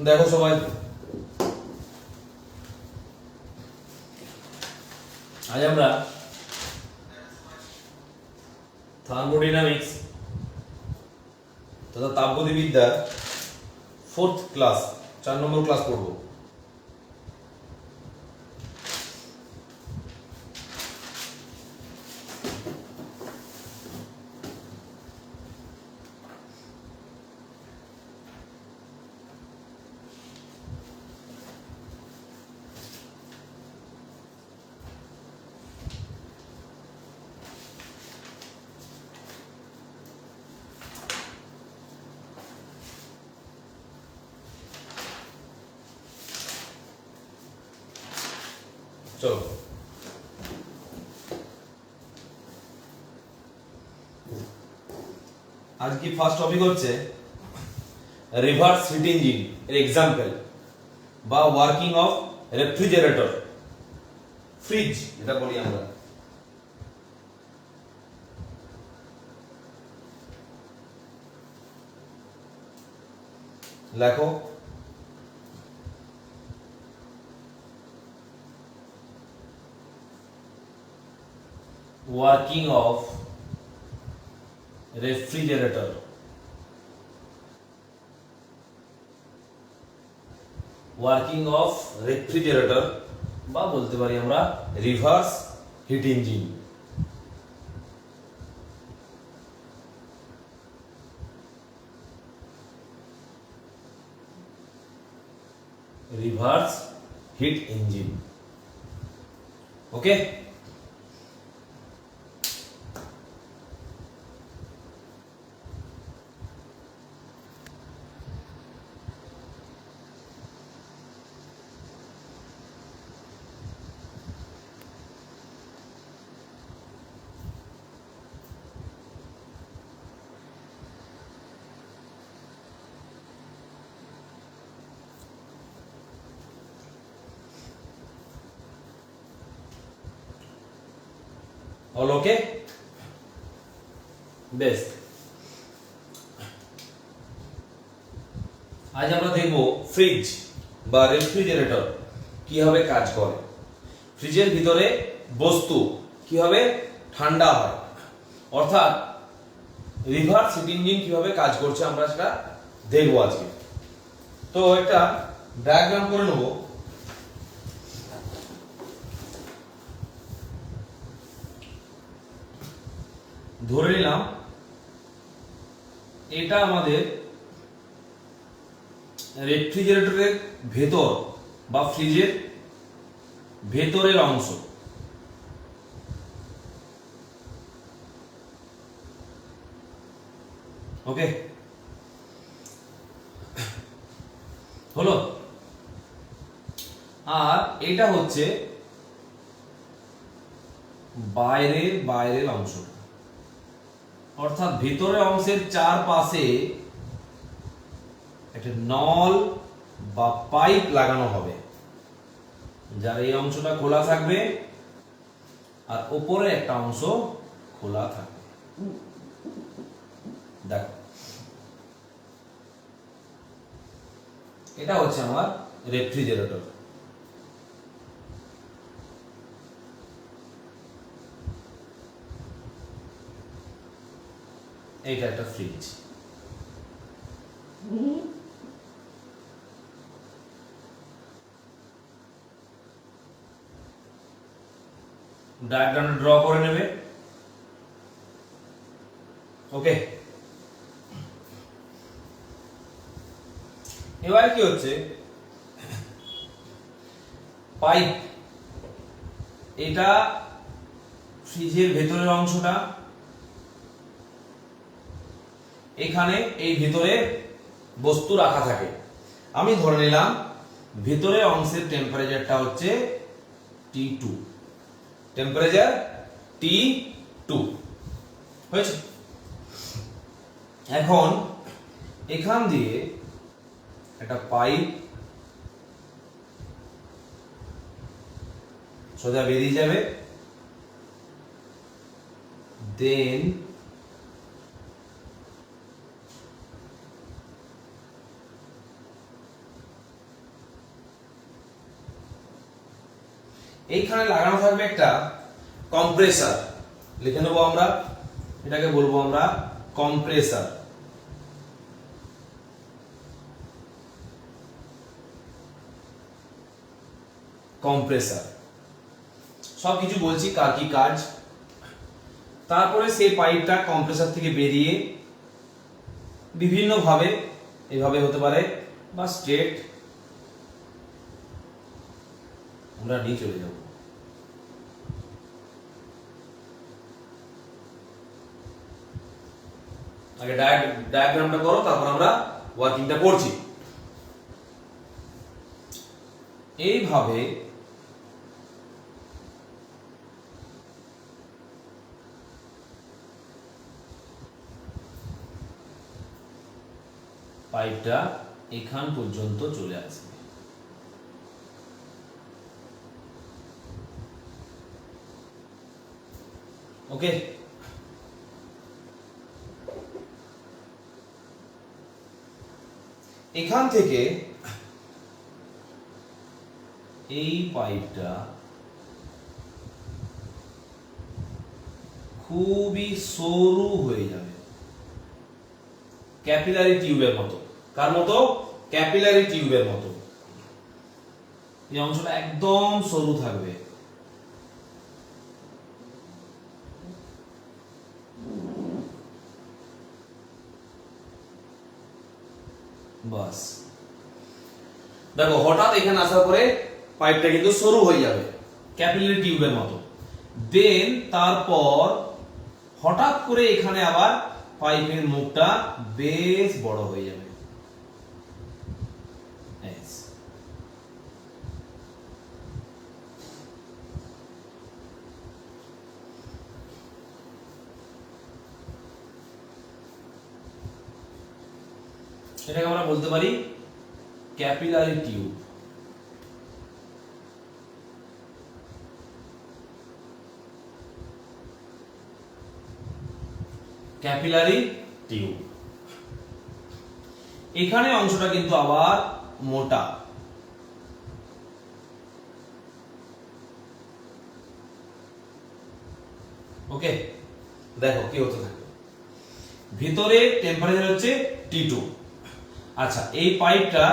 দেখো সবাই, আজ আমরা থার্মোডাইনামিক্স তথা তাপগতিবিদ্যার 4th ক্লাস 4 নম্বর ক্লাস পড়ব। চলো, আজকে ফার্স্ট টপিক হচ্ছে রিভার্স হিট ইঞ্জিন এর এক্সাম্পল বা ওয়ার্কিং অফ রেফ্রিজারেটর, ফ্রিজ যেটা বলি আমরা। লেখো working of refrigerator, working of refrigerator বা বলতে পারি আমরা reverse heat engine. Reverse heat engine, okay. All okay, বেশ। আজ আমরা দেখব ফ্রিজ বা রেফ্রিজারেটর কিভাবে কাজ করে, ফ্রিজের ভিতরে বস্তু কিভাবে ঠান্ডা হয়, অর্থাৎ রিভার্স হিট ইঞ্জিন কিভাবে কাজ করছে আমরা সেটা দেখব আজকে। তো একটা ডায়াগ্রাম করে নেব। ধরে নিলাম এটা আমাদের রেফ্রিজারেটরের ভেতর বা ফ্রিজের ভেতরের অংশ। ওকে, হলো। আর এটা হচ্ছে বাইরের অংশ, অর্থাৎ ভেতরের অংশের চারপাশে একটা নল বা পাইপ লাগানো হবে, যার এই অংশটা খোলা থাকবে আর উপরে একটা অংশ খোলা থাকবে। দেখো, এটা হচ্ছে আমার রেফ্রিজারেটর। এইটা একটা ফ্রিজ। ডায়াগ্রামটা ড্র করে নেবে, ওকে। এবার কি হচ্ছে, পাইপ, এটা ফ্রিজের ভেতরের অংশটা, এখানে এই ভিতরে বস্তু রাখা থাকে। আমি ধরে নিলাম ভিতরের অংশের টেম্পারেচারটা হচ্ছে T2, টেম্পারেচার T2 হয়েছে। এখন এখান দিয়ে একটা পাইপ সোজা বেরিয়ে যাবে, দেন এইখানে লাগানো থাকবে একটা কম্প্রেসার, লিখে নেবো আমরা, এটাকে বলবো আমরা কম্প্রেসার। কম্প্রেসার সবকিছু বলছি কার কি কাজ। তারপরে সেই পাইপটা কম্প্রেসার থেকে বেরিয়ে বিভিন্ন ভাবে, এভাবে হতে পারে বা স্ট্রেট আমরা নিয়ে চলে যাব। আগে ডায়াগ্রামটা করো, তারপর আমরা ওয়ার্কিংটা করছি। এইভাবে পাইপটা এখান পর্যন্ত চলে আসবে। ওকে, এখান থেকে এই পাইপটা খুবই সরু হয়ে যাবে, ক্যাপিলারি টিউবের মতো। কার মতো? ক্যাপিলারি টিউবের মতো। এই অংশটা একদম সরু থাকবে। বাস, দেখো হঠাৎ এখানে আসার পরে পাইপটা কিন্তু সরু হয়ে যাবে, ক্যাপিলারি টিউবের মতো। দেন তারপর হঠাৎ করে এখানে আবার পাইপের মুখটা বেশ বড় হয়ে যাবে। এটাকে আমরা বলতে পারি ক্যাপিলারি টিউব। Capillary tube. এখানে অংশটা কিন্তু আবার মোটা। ওকে, দেখো কি হতে থাকে। ভিতরে টেম্পারেচার হচ্ছে T2। আচ্ছা, এই পাইপটা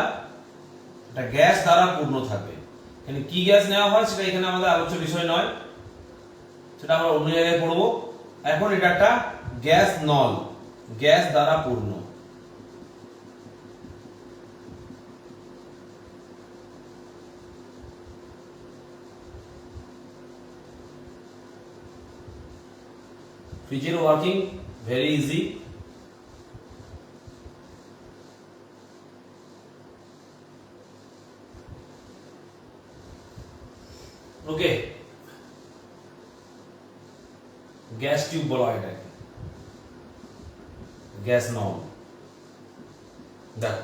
একটা গ্যাস দ্বারা পূর্ণ থাকবে। এখানে কি গ্যাস নেওয়া হয় সেটা এখানে আমাদের আলোচ্য বিষয় নয়, সেটা আমরা অন্য জায়গায় পড়বো। এখন এটা একটা গ্যাস নল, গ্যাস দ্বারা পূর্ণ। ফ্রিজের ওয়ার্কিং ভেরি ইজি। ওকে, গ্যাস টিউব বলা হয় এটাকে, গ্যাস নল। দেখো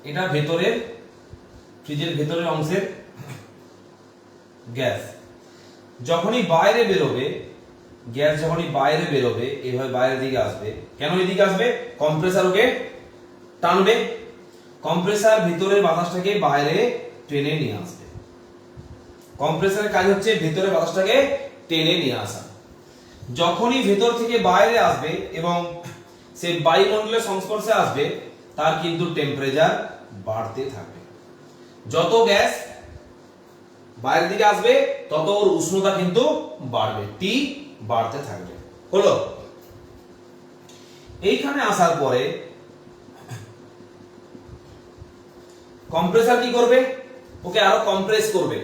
এটা ভেতরের, ফ্রিজের ভেতরের অংশের গ্যাস। যখনই বাইরে বেরোবে, গ্যাস যখনই বাইরে বেরোবে, এইভাবে বাইরের দিকে আসবে। কেন এদিকে আসবে? কম্প্রেসার ওকে টানবে, কম্প্রেসার ভিতরের বাতাসটাকে বাইরে টেনে নিয়ে আসবে। কম্প্রেসারের কাজ হচ্ছে ভিতরের বাতাসটাকে টেনে নিয়ে আসা। যখনই ভেতর থেকে বাইরে আসবে এবং সে বায়ুমণ্ডলের সংস্পর্শে আসবে, তার কিন্তু টেম্পারেচার বাড়তে থাকবে। যত গ্যাস বাইরের দিকে আসবে তত ওর উষ্ণতা কিন্তু বাড়বে, টি বাড়তে থাকবে। হলো, এইখানে আসার পরে কম্প্রেসার কি করবে? ওকে আরো কম্প্রেস করবে,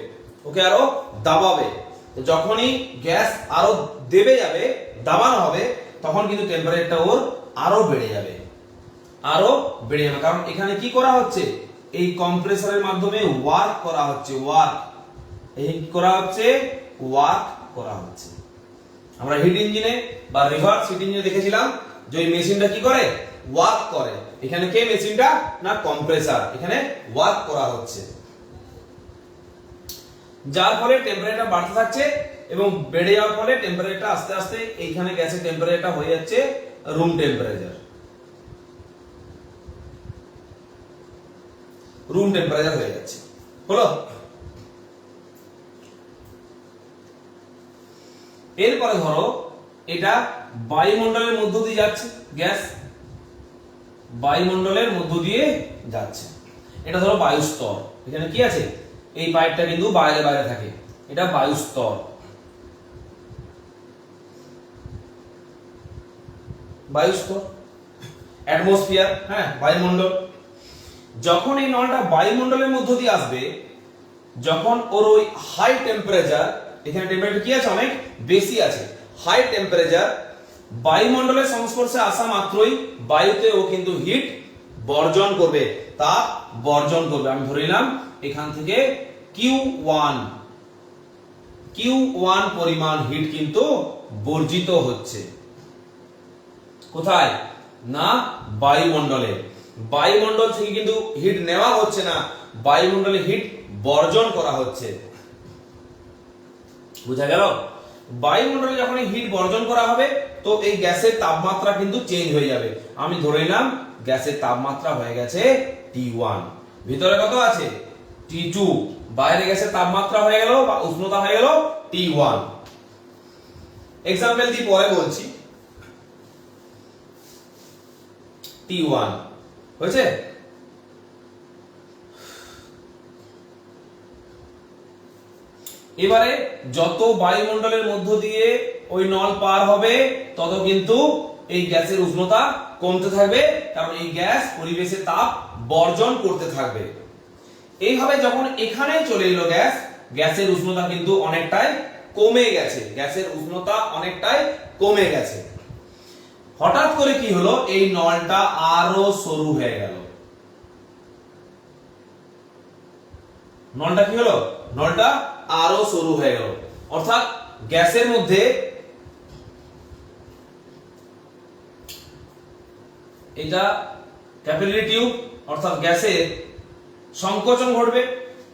ওকে আরো দাবাবে। তো যখনই গ্যাস আরো দেবে যাবে, দাবানো হবে, তখন কিন্তু টেম্পারেচারটা ওর আরো বেড়ে যাবে, আরো বেড়ে যাবে। কারণ এখানে কি করা হচ্ছে? এই কম্প্রেসারের মাধ্যমে ওয়ার্ক করা হচ্ছে, ওয়ার্ক। এই কি করা হচ্ছে? ওয়ার্ক করা হচ্ছে। আমরা হিট ইঞ্জিনে বা রিভার্স হিট ইঞ্জিনে দেখেছিলাম যে ওই মেশিনটা কি করে? ওয়ার্ক করে। এখানে কে মেশিনটা? না কম্প্রেসার। এখানে ওয়ার্ক করা হচ্ছে, যার ফলে টেম্পারেচার বাড়তে থাকছে এবং বেড়ে যাওয়ার ফলে টেম্পারেচারটা আস্তে আস্তে এইখানে গ্যাসের টেম্পারেচারটা হয়ে যাচ্ছে রুম টেম্পারেচার। টেম্পারেচার হয়ে যাচ্ছে। হলো? এরপরে ধরো এটা বায়ুমণ্ডলের মধ্য দিয়ে যাচ্ছে, গ্যাস বায়ুমণ্ডলের মধ্য দিয়ে যাচ্ছে, এটা ধরো বায়ুস্তর। এখানে কি আছে, এই পাইপটা কিন্তু বাইরে বাইরে থাকে, এটা বায়ুস্তর। বায়ুস্তর, অ্যাটমসফিয়ার, হ্যাঁ বায়ুমণ্ডল। যখন এই নলটা বায়ুমণ্ডলের মধ্য দিয়ে আসবে, যখন ওর ওই হাই টেম্পারেচার, এখানে টেম্পারেচার কি আছে, অনেক বেশি আছে, হাই টেম্পারেচার, বায়ুমণ্ডলের সংস্পর্শে আসা মাত্রই বায়ুতে ও কিন্তু হিট বর্জন করবে, তাপ বর্জন করবে। আমি ধরে নিলাম এখান থেকে Q1 পরিমাণ হিট কিন্তু বর্জিত হচ্ছে। কোথায় না, বায়ুমণ্ডলে। বায়ুমণ্ডল থেকে কিন্তু হিট নেওয়া হচ্ছে না, বায়ুমণ্ডলে হিট বর্জন করা হচ্ছে। বুঝা গেল? বায়ুমণ্ডলে যখন হিট বর্জন করা হবে তো এই গ্যাসের তাপমাত্রা কিন্তু চেঞ্জ হয়ে যাবে। আমি ধরে নিলাম গ্যাসের তাপমাত্রা হয়ে গেছে T1, ভিতরে কত আছে T2, বাইরে গ্যাসের তাপমাত্রা হয়ে গেল বা উষ্ণতা হয়ে গেল T1। এক্সাম্পল দিয়ে পরে বলছি। T1 হয়েছে? এবারে যত বায়ুমণ্ডলের মধ্য দিয়ে ওই নল পার হবে তত কিন্তু এই গ্যাসের উষ্ণতা কমতে থাকবে, কারণ এই গ্যাস পরিবেশে তাপ বর্জন করতে থাকবে। এইভাবে যখন এখানে চলে এলো গ্যাস, গ্যাসের উষ্ণতা কিন্তু অনেকটাই কমে গেছে, গ্যাসের উষ্ণতা অনেকটাই কমে গেছে। হঠাৎ করে কি হলো, এই নলটা আরো সরু হয়ে গেল। নলটা কি হলো, নলটা আরো সরু হয়ে গেল। অর্থাৎ গ্যাসের মধ্যে এটা ক্যাপিলারি টিউব, অর্থাৎ গ্যাসের সংকোচন ঘটবে।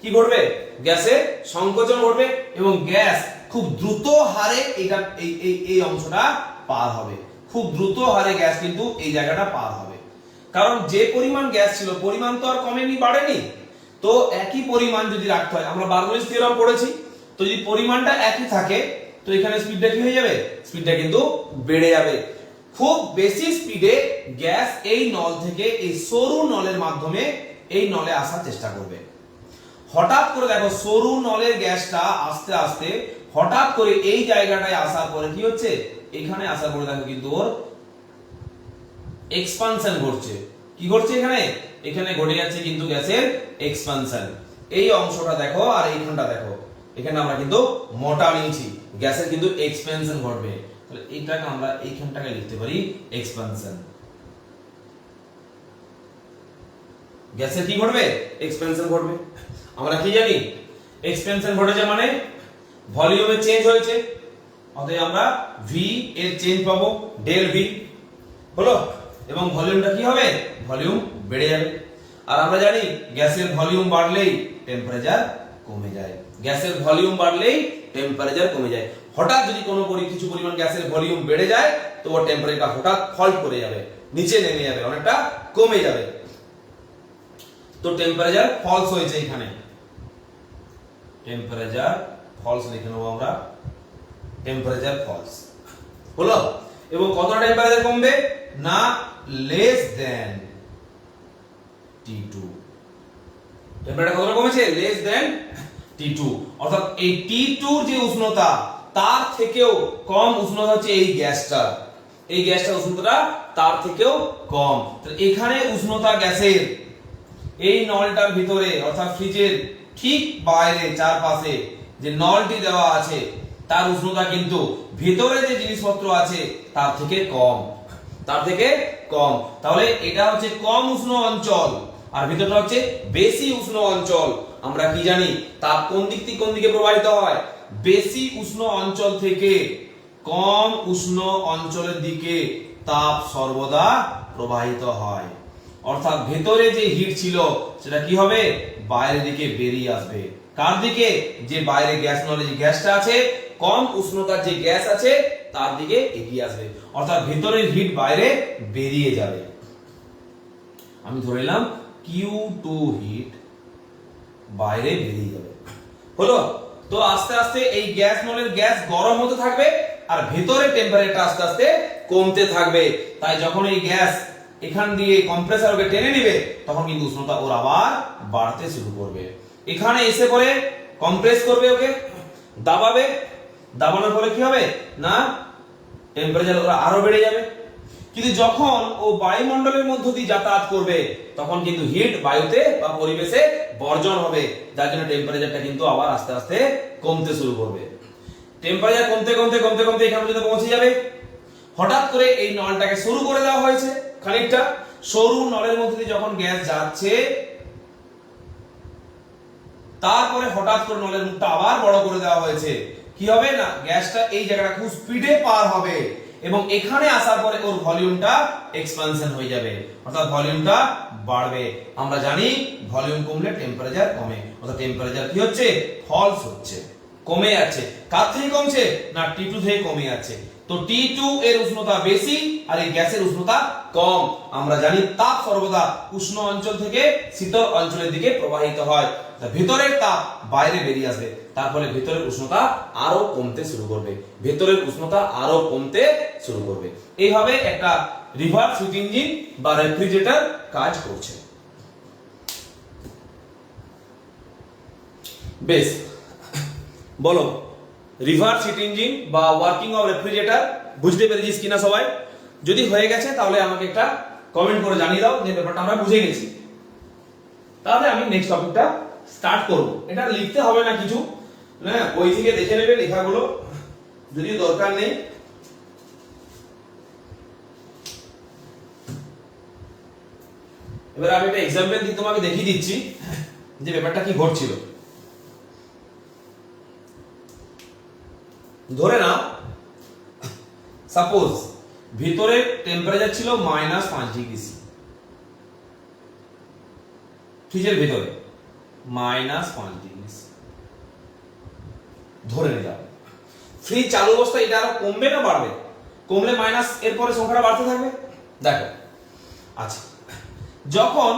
কি ঘটবে, গ্যাসের সংকোচন ঘটবে এবং গ্যাস খুব দ্রুত হারে এটা এই অংশটা পার হবে। খুব দ্রুত হারে গ্যাস কিন্তু এই জায়গাটা পার হবে, কারণ যে পরিমাণ গ্যাস ছিল পরিমাণ তো আর কমেনি, বাড়েনি। তো একই পরিমাণ যদি রাখতে হয়, আমরা বার্নৌলিস থিওরাম পড়েছি, তো যদি পরিমাণটা একই থাকে তো এখানে স্পিডটা কি হয়ে যাবে, স্পিডটা কিন্তু বেড়ে যাবে। খুব বেশি স্পিডে গ্যাস এই নল থেকে এই সরু নলের মাধ্যমে এই নলে আসার চেষ্টা করবে। হঠাৎ করে দেখো সরু নলের গ্যাসটা আস্তে আস্তে হঠাৎ করে এই জায়গাটায় আসার পরে কি হচ্ছে, এখানে আসার পরে দেখো কিন্তু ওর এক্সপানশন ঘটছে। কি ঘটছে এখানে, এখানে ঘটে যাচ্ছে কিন্তু গ্যাসের এক্সপানশন। এই অংশটা দেখো আর এইখানটা দেখো, এখানে আমরা কিন্তু মোটা নিয়েছি, গ্যাসের কিন্তু এক্সপানশন ঘটবে। তাহলে এইটাকে আমরা এইখানটাকে লিখতে পারি এক্সপানশন। গ্যাসের কি ঘটবে, এক্সপানশন ঘটবে। আমরা কি জানি, এক্সপানশন ঘটেছে মানে ভলিউমে চেঞ্জ হয়েছে, অতএব আমরা ভি এর চেঞ্জ পাবো, ডেল ভি। হলো? এবং ভলিউমটা কি হবে, ভলিউম বেড়ে যাবে। আর আমরা জানি গ্যাসের ভলিউম বাড়লেই টেম্পারেচার কমে যায়, গ্যাসের ভলিউম বাড়লেই টেম্পারেচার কমে যায়। হঠাৎ যদি কোনো কিছু পরিমাণ গ্যাসের ভলিউম বেড়ে যায় তো ওর টেম্পারেচার হঠাৎ ফল্ট করে যাবে, নিচে নেমে যাবে, অনেকটা কমে যাবে। তো টেম্পারেচার ফলস হয়েছে, এখানে টেম্পারেচার ফলস লিখে নেবো আমরা, টেম্পারেচার ফলস। হলো? এবং কতটা টেম্পারেচার কমবে না, লেস দেন T2। টেম্পারেচার কতটা কমেছে, লেস দেন T2। অর্থাৎ এই T2 যে উষ্ণতা তার থেকেও কম উষ্ণতা হচ্ছে এই গ্যাসটা, এই গ্যাসটার উষ্ণতাটা তার থেকেও কম। তাহলে এখানে উষ্ণতা গ্যাসের এই নলটার ভিতরে অর্থাৎ ফ্রিজের ঠিক বাইরে চারপাশে যে নলটি দেওয়া আছে তার উষ্ণতা কিন্তু ভিতরে যে জিনিসপত্র আছে তার থেকে কম, তার থেকে কম। তাহলে এটা হচ্ছে কম উষ্ণ অঞ্চল আর ভিতরটা হচ্ছে বেশি উষ্ণ অঞ্চল। আমরা কি জানি তাপ কোন দিক থেকে কোন দিকে প্রবাহিত হয়, বেশি উষ্ণ অঞ্চল থেকে কম উষ্ণ অঞ্চলের দিকে তাপ সর্বদা প্রবাহিত হয়। অর্থাৎ ভেতরে যে হিট ছিল সেটা কি হবে, বাইরের দিকে বেরিয়ে আসবে। কার দিকে, যে বাইরে গ্যাস নলে যে গ্যাসটা আছে, কম উষ্ণতার যে গ্যাস আছে তার দিকে এগিয়ে আসবে। অর্থাৎ ভেতরের হিট বাইরে বেরিয়ে যাবে। আমি ধরে নিলাম Q2 হিট বাইরে বেরিয়ে যাবে। হলো? তো আস্তে আস্তে এই গ্যাস নলের গ্যাস গরম হতে থাকবে আর ভেতরে টেম্পারেচারটা আস্তে আস্তে কমতে থাকবে। তাই যখন এই গ্যাস এখান দিয়ে কম্প্রেসার ওকে টেনে নেবে তখন কিন্তু উষ্ণতা ওর আবার বাড়তে শুরু করবে। এখানে এসে পরে কম্প্রেস করবে, ওকে দাবাবে, দাবানোর ফলে কি হবে না টেম্পারেচার ওরা আরো বেড়ে যাবে। কিন্তু যখন ও বায়ুমণ্ডলের মধ্য দিয়ে যাতায়াত করবে তখন কিন্তু হিট বায়ুতে বা পরিবেশে বর্জন হবে, যার জন্য টেম্পারেচারটা কিন্তু আবার আস্তে আস্তে কমতে শুরু করবে। টেম্পারেচার কমতে কমতে কমতে কমতে এখানে পর্যন্ত পৌঁছে যাবে। হঠাৎ করে এই নলটাকে সরু করে দেওয়া হয়েছে খানিকটা, সরু নলের মধ্যে দিয়ে যখন গ্যাস যাচ্ছে তারপরে হঠাৎ করে নলের মুখটা আবার বড় করে দেওয়া হয়েছে। কি হবে না গ্যাসটা এই জায়গাটা খুব স্পিডে পার হবে এবং এখানে আসার পরে ওর ভলিউমটা এক্সপানশন হয়ে যাবে, অর্থাৎ ভলিউমটা বাড়বে। আমরা জানি ভলিউম কমলে টেম্পারেচার কমে, অর্থাৎ টেম্পারেচার কি হচ্ছে ফলস হচ্ছে, কমে যাচ্ছে। কার থেকে কমছে না T2 থেকে কমে যাচ্ছে। তো T2 এর উষ্ণতা বেশি আর এই গ্যাসের উষ্ণতা কম। আমরা জানি তাপ সর্বদা উষ্ণ অঞ্চল থেকে শীতল অঞ্চলের দিকে প্রবাহিত হয়, ভেতরের তাপ বাইরে বেরিয়ে আসবে, তার ফলে ভেতরের উষ্ণতা আরো কমতে শুরু করবে, ভেতরের উষ্ণতা আরো কমতে শুরু করবে। এইভাবে একটা রিভার্স হিট ইঞ্জিন বা রেফ্রিজারেটর কাজ করছে। বেশ, বলো রিভার্স হিট ইঞ্জিন বা ওয়ার্কিং অফ রেফ্রিজারেটর বুঝতে পেরেছিস কিনা সবাই? যদি হয়ে গেছে তাহলে আমাকে একটা কমেন্ট করে জানিয়ে দাও যে ব্যাপারটা আমরা বুঝে গেছি। তাহলে আমি নেক্সট টপিকটা স্টার্ট করব। এটা লিখতে হবে না কিছু, না বই থেকে দেখে নেবে লেখাগুলো, যদি দরকার নেই। এবার আমি একটা এক্সাম্পল দিয়ে তোমাকে দেখিয়ে দিচ্ছি যে ব্যাপারটা কি ঘটছিল। ধরে নাও সাপোজ ভিতরে টেম্পারেচার ছিল -5 ডিগ্রি সি, ফ্রিজের ভিতরে -5 ডিগ্রি সি ধরে নিলাম। ফ্রিজ চালু অবস্থায় এটা আরো কমবে না বাড়বে? কমলে মাইনাস এর পরে সংখ্যাটা বাড়তে থাকবে। দেখো আচ্ছা, যখন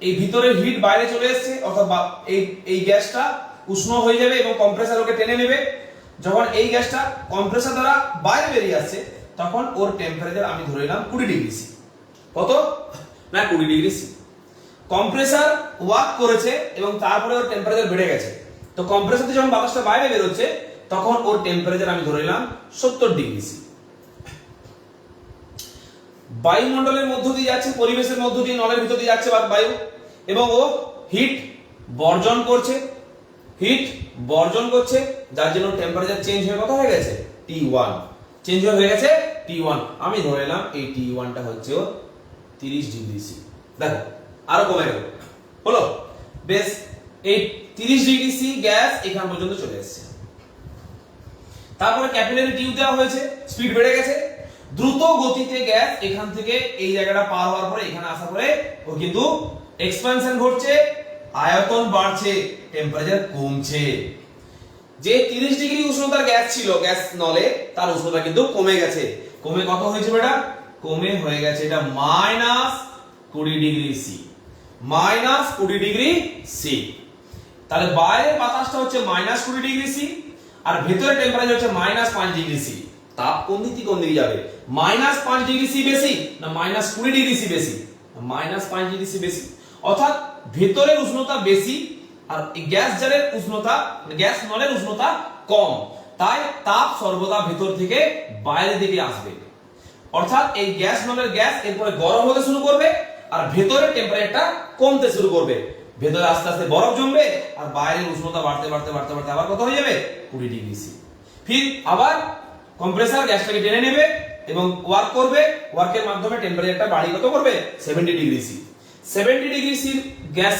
এই ভিতরের হিট বাইরে চলে এসেছে অর্থাৎ এই গ্যাসটা উষ্ণ হয়ে যাবে এবং কম্প্রেসার ওকে টেনে নেবে। যখন এই গ্যাসটা কম্প্রেসার দ্বারা বাইরে বেরিয়ে আসছে তখন ওর টেম্পারেচার আমি ধরে নিলাম 20 ডিগ্রি সি। কত না 20 ডিগ্রি সি। কম্প্রেসার ওয়ার্ক করেছে এবং তারপরে ওর টেম্পারেচার বেড়ে গেছে। তো কম্প্রেসার থেকে যখন বাতাসটা বাইরে বের হচ্ছে তখন ওর টেম্পারেচার আমি ধরে নিলাম 70 ডিগ্রি সি। বায়ুমণ্ডলের মধ্য দিয়ে যাচ্ছে, পরিবেশের মধ্য দিয়ে নলের ভিতর দিয়ে যাচ্ছে বায়ু এবং ও হিট বর্জন করছে, হিট বর্জন করছে, যার জন্য টেম্পারেচার চেঞ্জ হয়ে কত হয়ে গেছে T1, চেঞ্জ হয়ে গেছে T1। আমি ধরে নিলাম এই T1টা হচ্ছে 30 ডিগ্রি সি। দেখো আরো কমে গেল, হলো? বেশ, এই 30 ডিগ্রি সি গ্যাস এখান পর্যন্ত চলে এসেছে। তারপরে ক্যাপিলারি টিউব দেওয়া হয়েছে, স্পিড বেড়ে গেছে, দ্রুত গতিতে গ্যাস এখান থেকে এই জায়গাটা পার হওয়ার পরে এখানে আসার পরে ও কিন্তু এক্সপানশন ঘটছে, আয়তন বাড়ছে, টেম্পারেচার কমছে। যে 30 ডিগ্রি উষ্ণতার গ্যাস ছিল গ্যাস নলে, তার উষ্ণতা কিন্তু কমে গেছে। কমে কত হয়েছে বেটা? কমে হয়ে গেছে এটা -20 ডিগ্রি সি, -20 ডিগ্রি সি। তাহলে বাইরের বাতাসটা হচ্ছে -20 ডিগ্রি সি আর ভেতরের টেম্পারেচার হচ্ছে -5 ডিগ্রি সি। তাপ কোন দিকে যাবে? -5 ডিগ্রি সি বেশি না -20 ডিগ্রি সি বেশি? -5 ডিগ্রি সি বেশি, অর্থাৎ ভেতরের উষ্ণতা বেশি আর গ্যাস জারের উষ্ণতা গ্যাস নলের উষ্ণতা কম। তাই তাপ সর্বদা ভেতর থেকে বাইরের দিকে আসবে, অর্থাৎ এই গ্যাস নলের গ্যাস এরপরে গরম হতে শুরু করবে আর ভেতরের টেম্পারেচারটা কমতে শুরু করবে। ভেতরে আস্তে আস্তে বরফ জমবে আর বাইরের উষ্ণতা বাড়তে বাড়তে বাড়তে বাড়তে আবার কত হয়ে যাবে 20 ডিগ্রি সি। ফির আবার কম্প্রেসার গ্যাসটাকে টেনে নেবে এবং ওয়ার্ক করবে, ওয়ার্কের মাধ্যমে টেম্পারেচারটা বাড়িয়ে কত করবে 70 degree C. 70 degree C gas,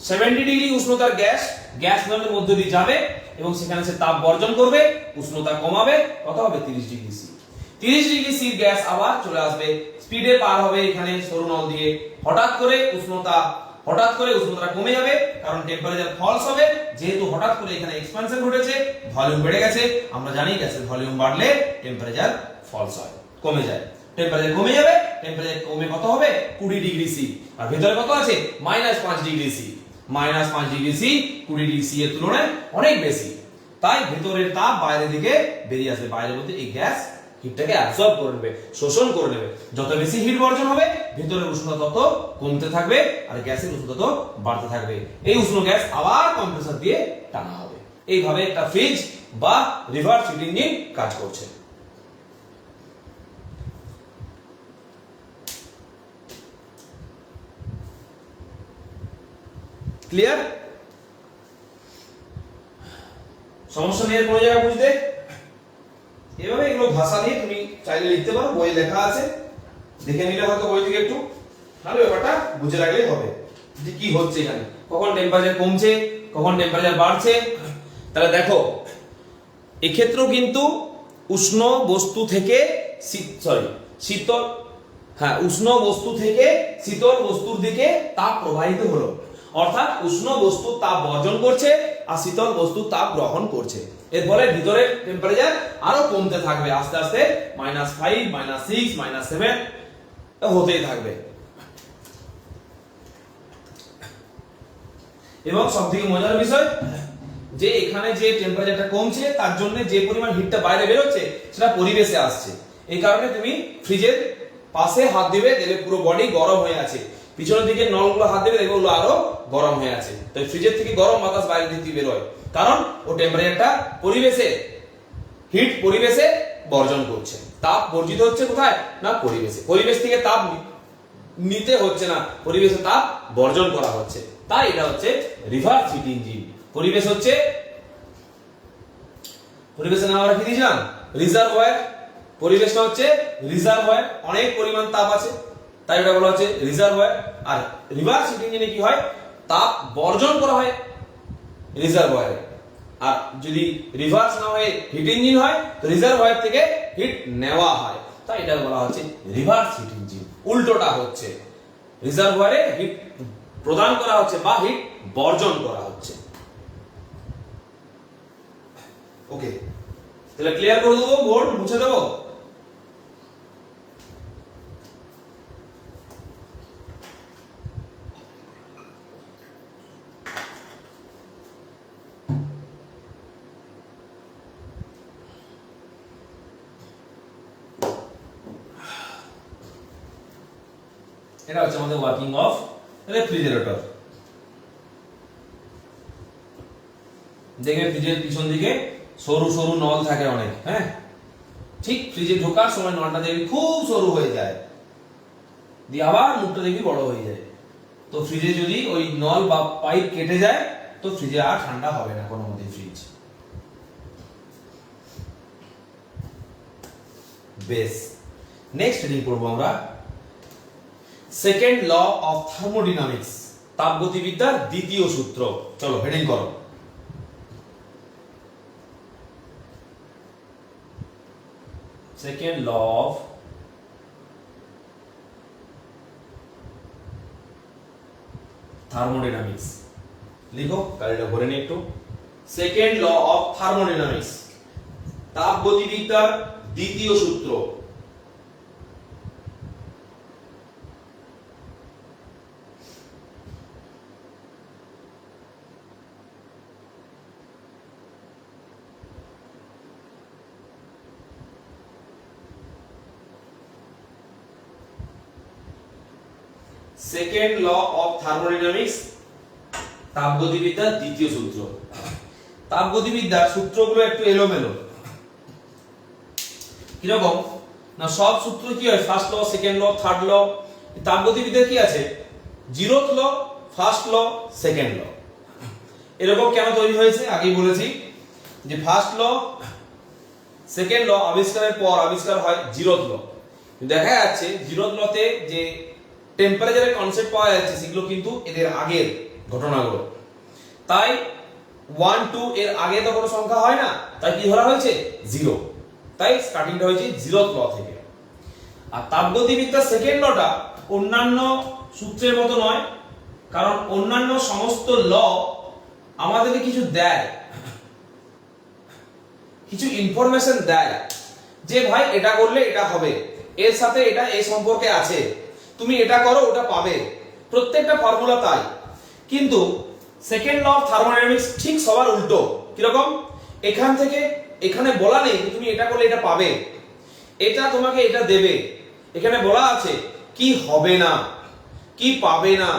70 degree উষ্ণতার গ্যাস গ্যাস নলের মধ্য দিয়ে যাবে এবং সেখানে সে তাপ বর্জন করবে, উষ্ণতা কমাবে, কত হবে 30 degree C. 30 degree C gas আবার চলে আসবে, স্পিডে পার হবে এখানে সরু নল দিয়ে। হঠাৎ করে উষ্ণতাটা কমে যাবে কারণ টেম্পারেচার ফলস হবে, যেহেতু হঠাৎ করে এখানে এক্সপানশন ঘটেছে, ভলিউম বেড়ে গেছে। আমরা জানি গ্যাসের ভলিউম বাড়লে টেম্পারেচার ফলস হয়, কমে যায়। টেম্পারেচার কমে যাবে, টেম্পারেচার কমে কত হবে 20 ডিগ্রি সি, আর ভেতরে কত আছে -5 degree C. -5 degree C 20 degree C এর তুলনায় অনেক বেশি, তাই ভেতরের তাপ বাইরের দিকে বেরিয়ে আসবে। বাইরে বলতে এই গ্যাস হিটটাকে অ্যাবজর্ব করে নেবে, শোষণ করে নেবে। যত বেশি হিট বর্জন হবে ভেতরের উষ্ণতা তত কমতে থাকবে আর গ্যাসের উষ্ণতা তত বাড়তে থাকবে। এই উষ্ণ গ্যাস আবার কম্প্রেসর দিয়ে টানা হবে। এইভাবে একটা ফ্রিজ বা রিভার্স হিট ইঞ্জিন কাজ করছে। ক্লিয়ার? সমস্যা নেই কোন জায়গায় বুঝতে? এভাবে এগুলো ভাষা দিয়ে তুমি চাইলে লিখতে পারো, বই লেখা আছে, দেখে নিলে হয়তো বই থেকে একটু, তাহলে ব্যাপারটা বুঝে রাখলেই হবে যে কি হচ্ছে এখানে, কখন টেম্পারেচার কমছে কখন টেম্পারেচার বাড়ছে। তাহলে দেখো এক্ষেত্রেও কিন্তু উষ্ণ বস্তু থেকে শীতল, হ্যাঁ উষ্ণ বস্তু থেকে শীতল বস্তুর দিকে তাপ প্রবাহিত হলো, অর্থাৎ উষ্ণ বস্তু তাপ বর্জন করছে আর শীতল বস্তু তাপ গ্রহণ করছে। এর ফলে ভিতরের টেম্পারেচার আরো কমতে থাকবে, আস্তে আস্তে -5 -6 -7 হতেই থাকবে। এবং সবথেকে মজার বিষয় যে এখানে যে টেম্পারেচারটা কমছে তার জন্য যে পরিমাণ হিটটা বাইরে বের হচ্ছে সেটা পরিবেশে আসছে। এই কারণে তুমি ফ্রিজের পাশে হাত দিবে, দেখবে পুরো বডি গরম হয়ে আছে, পিছনের দিকে নলগুলো হাত দেবে দেখবে ওগুলো আরো গরম হয়ে আছে। তো ফ্রিজের থেকে গরম বাতাস বাইরে দিকে বের হয়, কারণ ও টেম্পারেচারটা পরিবেশে, হিট পরিবেশে বর্জন করছে। তাপ বর্জিত হচ্ছে কোথায় না পরিবেশে, পরিবেশ থেকে তাপ নিতে হচ্ছে না, পরিবেশে তাপ বর্জন করা হচ্ছে। তাই এটা হচ্ছে রিভার্স হিট ইঞ্জিন। পরিবেশ হচ্ছে, পরিবেশে নাম আমরা কি দিয়েছিলাম রিজার্ভয়ার, পরিবেশটা হচ্ছে রিজার্ভয়ার, অনেক পরিমাণ তাপ আছে তাই এটা বলা হচ্ছে রিজার্ভয়ার। আর রিভার্স হিট ইঞ্জিনে কি হয়, তাপ বর্জন করা হয় রিজার্ভয়ারে, আর যদি রিভার্স না হয়ে হিট ইঞ্জিন হয় তো রিজার্ভয়ার থেকে হিট নেওয়া হয়, তাই এটা বলা হচ্ছে রিভার্স হিট ইঞ্জিন। উল্টোটা হচ্ছে রিজার্ভয়ারে হিট প্রদান করা হচ্ছে বা হিট বর্জন করা হচ্ছে। ওকে, তাহলে ক্লিয়ার করে দেবো, বোর্ড মুছে দেবো। এটা হচ্ছে আমাদের ওয়ার্কিং অফ রেফ্রিজারেটর। দেখবে ফ্রিজের পিছন দিকে সরু সরু নল থাকে অনেক, হ্যাঁ ঠিক ফ্রিজে ঢোকার সময় নলটা দেখবি খুব সরু হয়ে যায়, দিয়ে আবার মুখটা দেখবি বড় হয়ে যায়। তো ফ্রিজে যদি ওই নল বা পাইপ কেটে যায় তো ফ্রিজে আর ঠান্ডা হবে না কোনো মতে ফ্রিজ। বেশ, নেক্সট হেডিং পড়বো আমরা সেকেন্ড ল অফ থার্মোডাইনামিক্স, তাপগতিবিদ্যার দ্বিতীয় সূত্র। চলো হেডিং করো। সেকেন্ড ল অফ থার্মোডাইনামিক্স লিখো, কালিটা ভরে নি একটু। সেকেন্ড ল অফ থার্মোডাইনামিক্স, তাপগতিবিদ্যার দ্বিতীয় সূত্র। সেকেন্ড ল অফ থার্মোডাইনামিক্স, তাপগতিবিদ্যার দ্বিতীয় সূত্র। তাপগতিবিদ্যার সূত্রগুলো একটু এলোমেলো, কিরকম না সব সূত্র কি হয় first law, second law, third law. তাপগতিবিদ্যার কি আছে zeroth law, first law, second law. এরকম কেন তৈরি হয়েছে আগেই বলেছি যে ফার্স্ট ল সেকেন্ড ল আবিষ্কারের পর আবিষ্কার হয় জিরোথ ল। দেখা যাচ্ছে জিরোথ লতে যে টেম্পারেচারের কনসেপ্ট পাওয়া যাচ্ছে সেগুলো কিন্তু এদের আগের ঘটনাগুলো, তাই 1 2 এর আগে তো কোনো সংখ্যা হয় না, তাই কি ধরা হয়েছে জিরো, তাই স্টার্টিংটা হয়েছে জিরোথ ল থেকে। আর তাপগতিবিদ্যার সেকেন্ড লটা অন্যান্য সূত্রের মতো নয়, কারণ অন্যান্য সমস্ত ল আমাদেরকে কিছু দেয়, কিছু ইনফরমেশন দেয় যে ভাই এটা করলে এটা হবে, এর সাথে এটা এই সম্পর্কে আছে, তুমি এটা করো ওটা পাবে, প্রত্যেকটা ফর্মুলা তাই। কিন্তু সেকেন্ড ল অফ থার্মোডাইনামিক্স ঠিক সবার উল্টো। কিরকম? এখান থেকে এখানে বলা নেই তুমি এটা করলে এটা পাবে, এটা তোমাকে এটা দেবে, এখানে বলা আছে কি হবে না, কি পাবে না,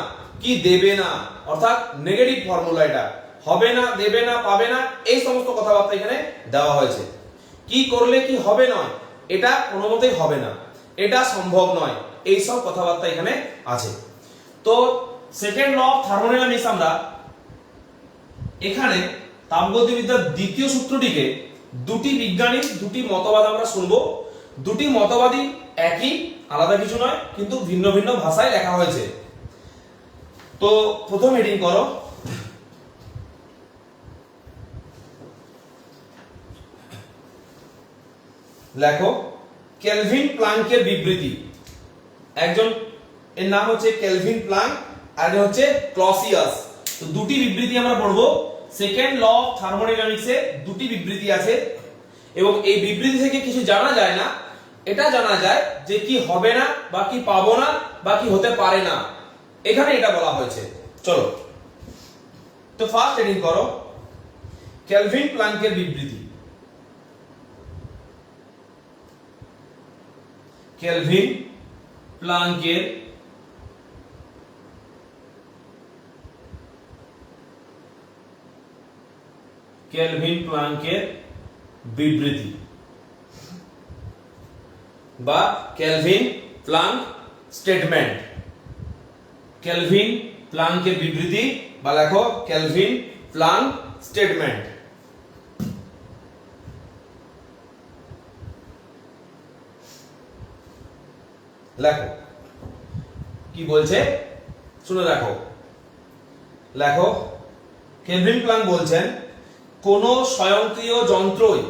কি দেবে না, অর্থাৎ নেগেটিভ ফর্মুলা। এটা হবে না, দেবে না, পাবে না, এই সমস্ত কথাবার্তা এখানে দেওয়া হয়েছে। কি করলে কি হবে নয়, এটা কোনো মতেই হবে না, এটা সম্ভব নয়, এই সব কথাবার্তা এখানে আছে। তো সেকেন্ড ল অফ থার্মোডাইনামিক্স আমরা এখানে তাপগতিবিদ্যার দ্বিতীয় সূত্রটিকে দুটি বিজ্ঞানীর দুটি মতবাদ আমরা শুনবো। দুটি মতবাদই একই, আলাদা কিছু নয়, কিন্তু ভিন্ন ভিন্ন ভাষায় লেখা হয়েছে। তো প্রথম হেডিং করো, লেখো কেলভিন প্লাঙ্কের বিবৃতি। একজন এর নাম হচ্ছে কেলভিন প্লাঙ্ক, আর হচ্ছে ক্লসিয়াস। তো দুটি বিবৃতি আমরা পড়বো। সেকেন্ড ল অফ থার্মোডাইনামিক্স এ দুটি বিবৃতি আছে, এবং এই বিবৃতি থেকে কিছু জানা যায় না, এটা জানা যায় যে কি হবে না বা কি পাবো না বা কি হতে পারে না, এখানে এটা বলা হয়েছে। চলো, তো ফার্স্ট হেডিং করো কেলভিন প্লাঙ্কের বিবৃতি। কেলভিন প্লাঙ্কের বিবৃতি বা কেলভিন প্লাঙ্ক স্টেটমেন্ট। কেলভিন প্লাঙ্কের বিবৃতি বা লেখো কেলভিন প্লাঙ্ক স্টেটমেন্ট। লেখো কি বলছে শুনে রাখো। লেখো কেলভিন প্লাঙ্ক বলছেন কোন স্বয়ংক্রিয় যন্ত্রই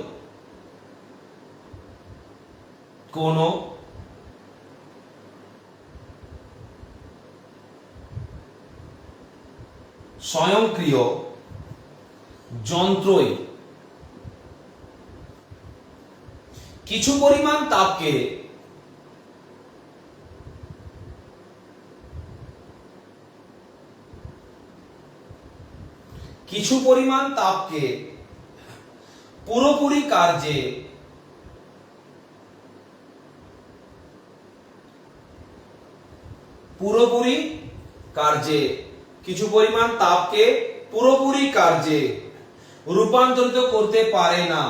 কিছু পরিমাণ তাপকে পুরোপুরি কার্যে কিছু পরিমাণ তাপকে পুরোপুরি কার্যে রূপান্তরিত করতে পারে না।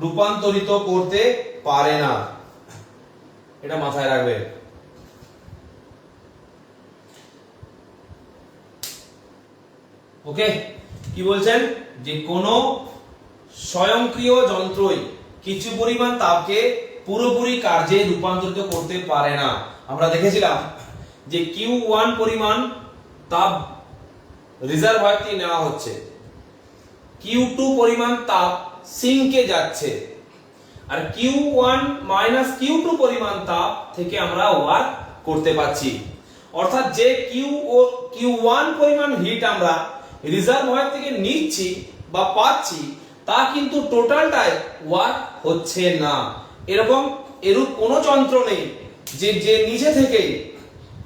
রূপান্তরিত করতে পারে না, এটা মাথায় রাখবে। ওকে, কি বলছেন যে কোন স্বয়ংক্রিয় যন্ত্রই কিছু পরিমাণ তাপকে পুরোপুরি কার্যে রূপান্তরিত করতে পারে না। আমরা দেখেছিলাম যে Q1 পরিমাণ তাপ রিজার্ভার থেকে নেওয়া হচ্ছে, Q2 পরিমাণ তাপ সিঙ্কে যাচ্ছে, আর Q1 মাইনাস Q2 পরিমাণ তাপ থেকে আমরা ওয়ার্ক করতে পারছি। অর্থাৎ যে Q1 পরিমাণ হিট আমরা রিজার্ভার থেকে নিচ্ছি বা পাচ্ছি, তা কিন্তু টোটালটাই ওয়ার্ক হচ্ছে না। এরূপ কোনো যন্ত্র নেই যে নিজে থেকে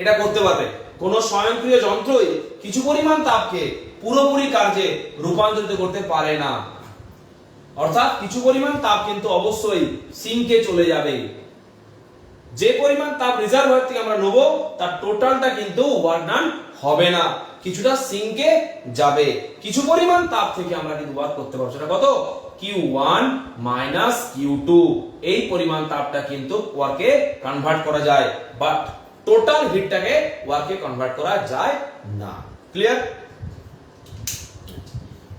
এটা করতে পারবে। কোন স্বয়ংক্রিয় যন্ত্রই কিছু পরিমাণ তাপকে পুরোপুরি কার্যে রূপান্তরিত করতে পারে না। অর্থাৎ কিছু পরিমাণ তাপ কিন্তু অবশ্যই সিঙ্কে চলে যাবে। যে পরিমাণ তাপ রিজার্ভার থেকে আমরা নেব তার টোটালটা কিন্তু ওয়ার্ক ডান হবে না, কিছুটা সিঙ্কে যাবে। কিছু পরিমাণ তাপ থেকে আমরা কিন্তু ওয়ার্ক করতে পারবো। সেটা কত? Q1 মাইনাস Q2, এই পরিমাণ তাপটা কিন্তু ওয়ার্কে কনভার্ট করা যায়, বাট টোটাল হিটটাকে ওয়ার্কে কনভার্ট করা যায় না। ক্লিয়ার?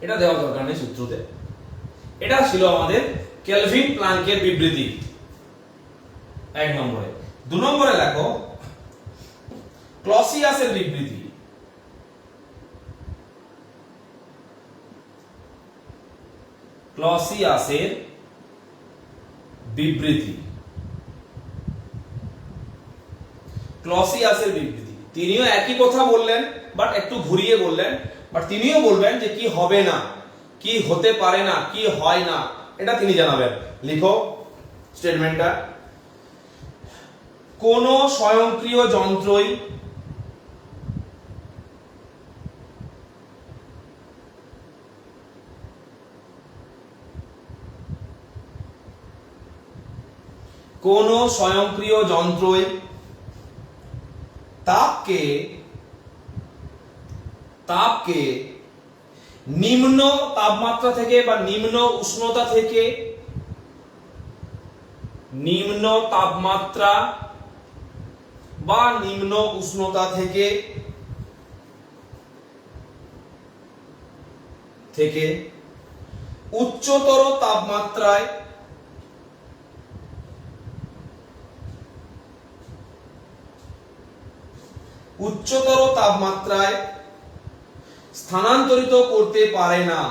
এটা দেওয়া দরকার নেই সূত্রতে। এটা ছিল আমাদের কেলভিন প্লাঙ্কের বিবৃতি 1 নম্বরে। 2 নম্বরে লেখো ক্লসিয়াসের বিবৃতি। ক্লসিয়াসের বিবৃতি, তিনিও একই কথা বললেন, বাট একটু ঘুরিয়ে বললেন, বাট তিনিও বলবেন যে কি হবে না, কি হতে পারে না, কি হয় না, এটা তিনি জানাবেন। লিখো স্টেটমেন্টটা। কোন স্বয়ংক্রিয় যন্ত্রই কোন স্বয়ংক্রিয় যন্ত্রই তাপকে নিম্ন তাপমাত্রা থেকে বা নিম্ন উষ্ণতা থেকে নিম্ন তাপমাত্রা বা নিম্ন উষ্ণতা থেকে উচ্চতর তাপমাত্রায় স্থানান্তরিত করতে পারে না।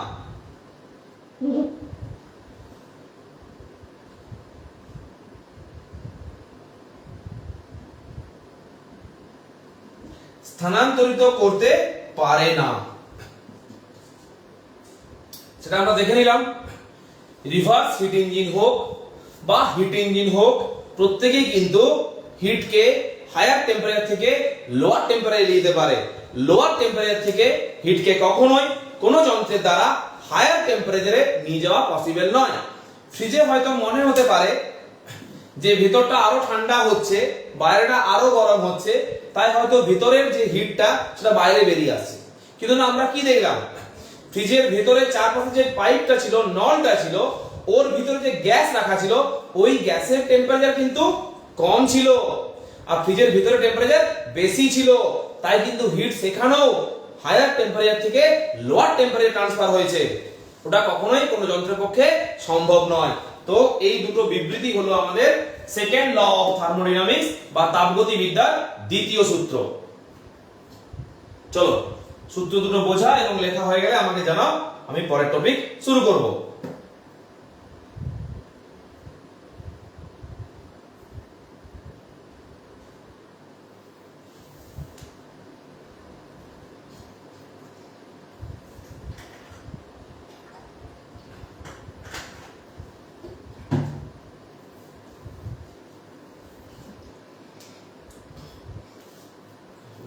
স্থানান্তরিত করতে পারে না, সেটা আমরা দেখে নিলাম। রিভার্স হিট ইঞ্জিন হোক বা হিট ইঞ্জিন হোক, প্রত্যেকেই কিন্তু হিটকে হায়ার টেম্পারেচার থেকে লোয়ার টেম্পারেচারে নিয়ে যেতে পারে। লোয়ার টেম্পারেচার থেকে হিটকে কখনোই কোনো যন্ত্রের দ্বারা হায়ার টেম্পারেচারে নিয়ে যাওয়া পসিবল নয়। ফ্রিজে হয়তো মনে হতে পারে যে ভিতরটা আরো ঠান্ডা হচ্ছে, বাইরেটা আরো গরম হচ্ছে, তাই হয়তো ভিতরের যে হিটটা সেটা বাইরে বেরিয়ে আসছে। কিন্তু না, আমরা কি দেখলাম, ফ্রিজের ভিতরে চারপাশে যে পাইপটা ছিল, নলটা ছিল, ওর ভিতরে যে গ্যাস রাখা ছিল, ওই গ্যাসের টেম্পারেচার কিন্তু কম ছিল, আর ফ্রিজের ভিতরে টেম্পারেচার বেশি ছিল। তাই কিন্তু হিট সেখানেও হায়ার টেম্পারেচার থেকে লোয়ার টেম্পারেচার ট্রান্সফার হয়েছে। ওটা কখনোই কোনো যন্ত্রের পক্ষে সম্ভব নয়। তো এই দুটো বিবৃতি হলো আমাদের সেকেন্ড ল অফ থার্মোডাইনামিক্স বা তাপগতিবিদ্যার দ্বিতীয় সূত্র। চলো সূত্র দুটো বোঝা এবং লেখা হয়ে গেলে আমাকে জানাও, আমি পরের টপিক শুরু করব।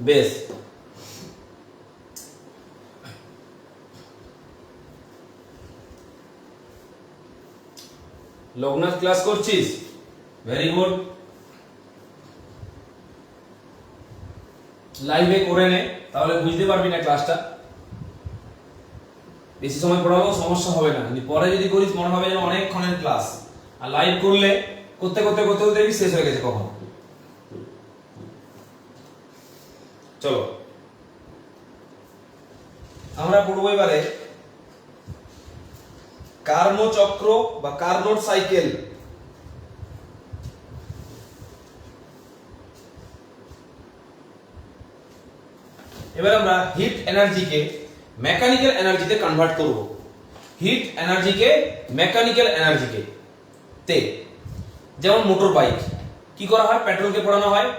বেশ, লগ্নাথ ক্লাস করছিস? Very good. লাইভে করে নে, তাহলে বুঝতে পারবি না ক্লাসটা। বেশি সময় পড়ালেও সমস্যা হবে না, কিন্তু পরে যদি করিস মনে হবে যেন অনেকক্ষণের ক্লাস। আর লাইভ করলে করতে করতে করতে করতে দেখবি শেষ হয়ে গেছে কখন। চলো আমরা পড়বো এবারে কার্নো চক্র বা কার্নোট সাইকেল। এবার আমরা হিট এনার্জিকে মেকানিক্যাল এনার্জিতে কনভার্ট করব। হিট এনার্জিকে মেকানিক্যাল এনার্জিকে তে, যেমন মোটর বাইক কি করা হয়, পেট্রোলকে পোড়ানো হয়,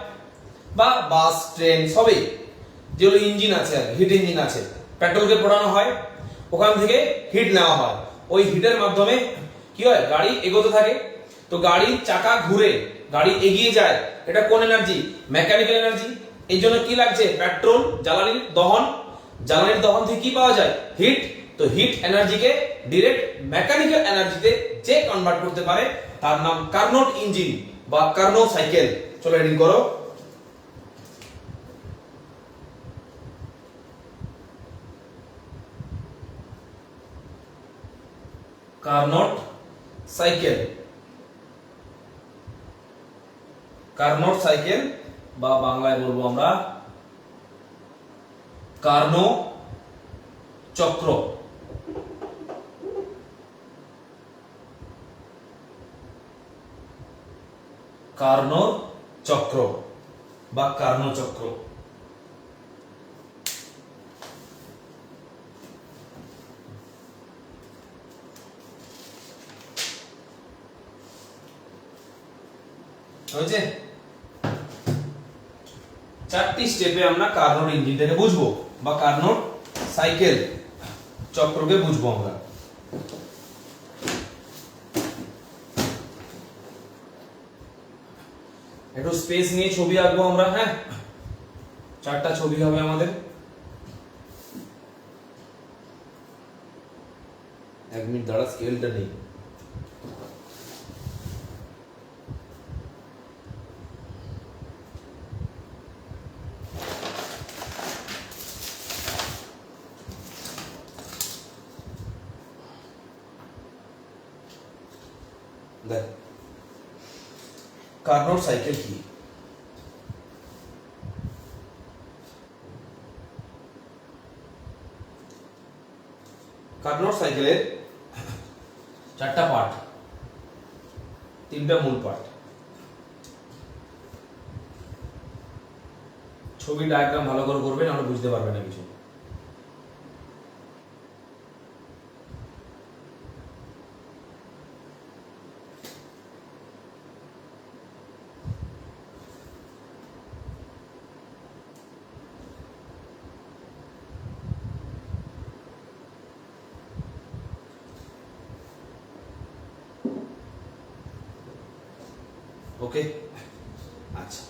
বা বাস ট্রেন সবই যেগুলো ইঞ্জিন আছে, হিট ইঞ্জিন আছে, পেট্রোলকে পোড়ানো হয়, ওখান থেকে হিট নেওয়া হয়। ওই হিটের মাধ্যমে কি হয়, গাড়ি এগোতে থাকে। তো গাড়ির চাকা ঘুরে গাড়ি এগিয়ে যায়, এটা কোন এনার্জি? Mechanical energy. এই জন্য কি লাগছে? পেট্রোল, জ্বালানির দহন। জ্বালানির দহন থেকে কি পাওয়া যায়? হিট। তো হিট এনার্জিকে ডাইরেক্ট মেকানিক্যাল এনার্জিতে যে কনভার্ট করতে পারে তার নাম কার্নোট ইঞ্জিন বা কার্নোট সাইকেল। চলো রিডিং করো। কার্নোট সাইকেল, কার্নোট সাইকেল বা বাংলায় বলবো আমরা কার্নো চক্র। কার্নো চক্র বা কার্নো চক্র। হয়েছে? চারটি স্টেপে আমরা কার্নোট ইঞ্জিনটাকে বুঝবো। বা কার্নোট সাইকেল চক্রকে বুঝবো আমরা। একটু স্পেস নিয়ে ছবি আঁকবো আমরা। হ্যাঁ, 4টা ছবি হবে আমাদের। 1 মিনিট দাঁড়া, স্কেলটা নেই। দেখ, কার্নোট সাইকেল কি? কার্নোট সাইকেলের 4টা পার্ট, 3টা মূল পার্ট। ছবি ডায়াগ্রাম ভালো করে করবেন, আমরা বুঝতে পারবেন না কিছু। ওকে, আচ্ছা।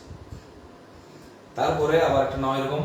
তারপরে আবার একটা নাও এরকম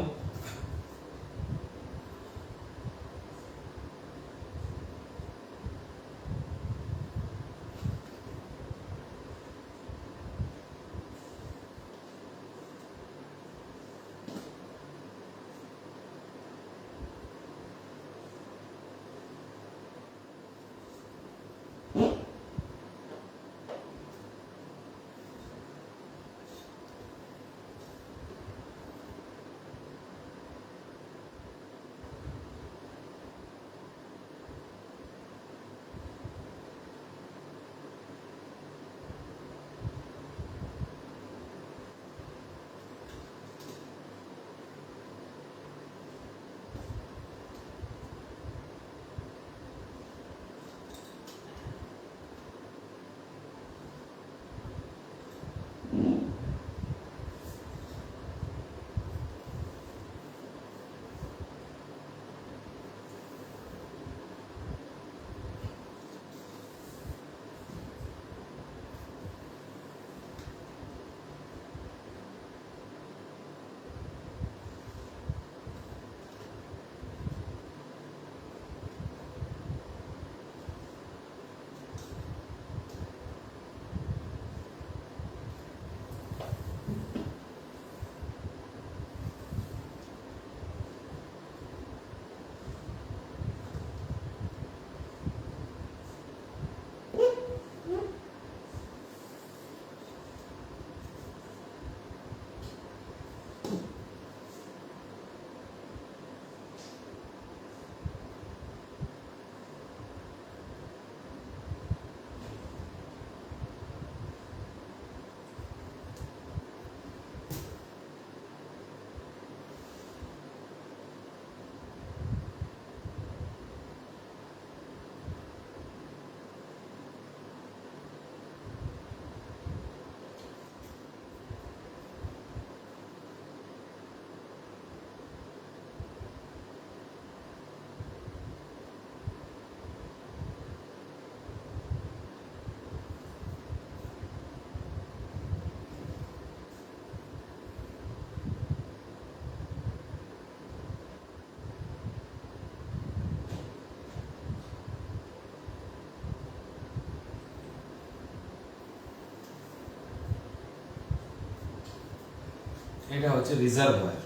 এটা হচ্ছে রিজার্ভয়ার।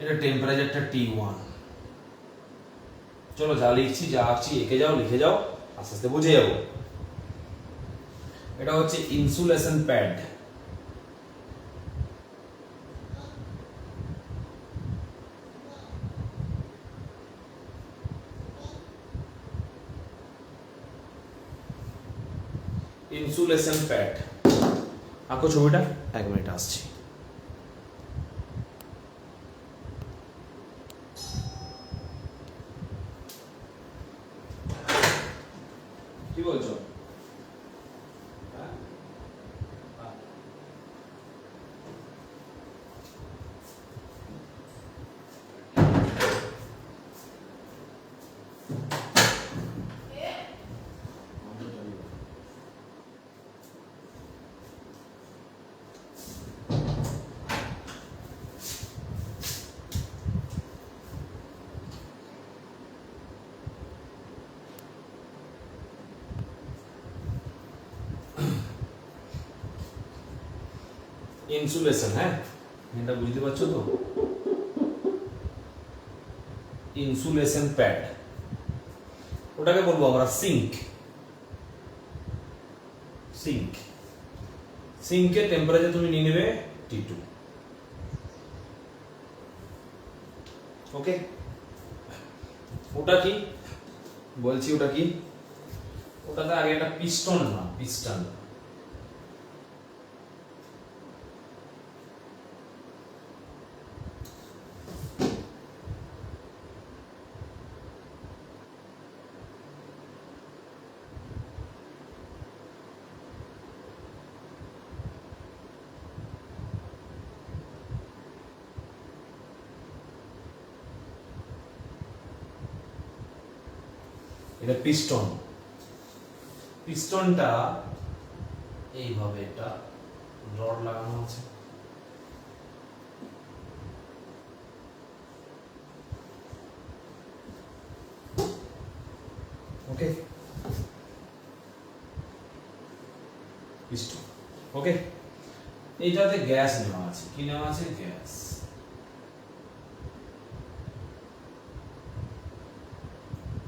এটা টেম্পারেচারটা T1। চলো যা লিখছি যা আঁকছি এঁকে যাও, লিখে যাও, আস্তে আস্তে বুঝে যাবো। এটা হচ্ছে ইনসুলেশন প্যাড। ইনসুলেশন প্যাড আঁকো ছবিটা। 1 মিনিট আসছি। কি বলছো? ইনসুলেশন, হ্যাঁ এটা বুঝতে পারছো তো, ইনসুলেশন প্যাড, ওটাকে বলবো আমরা সিঙ্ক। সিঙ্ক, সিঙ্কের টেম্পারেচার তুমি নিয়ে নেবে T2। ওকে, ওটা কি বলছি, ওটা কি, ওটাতে আগে একটা পিস্টন না, পিস্টন, এটা পিস্টন। পিস্টনটা এইভাবে একটা রড লাগানো আছে, ওকে, পিস্টন, ওকে। এইটাতে গ্যাস নেওয়া আছে, কি নেওয়া আছে, গ্যাস।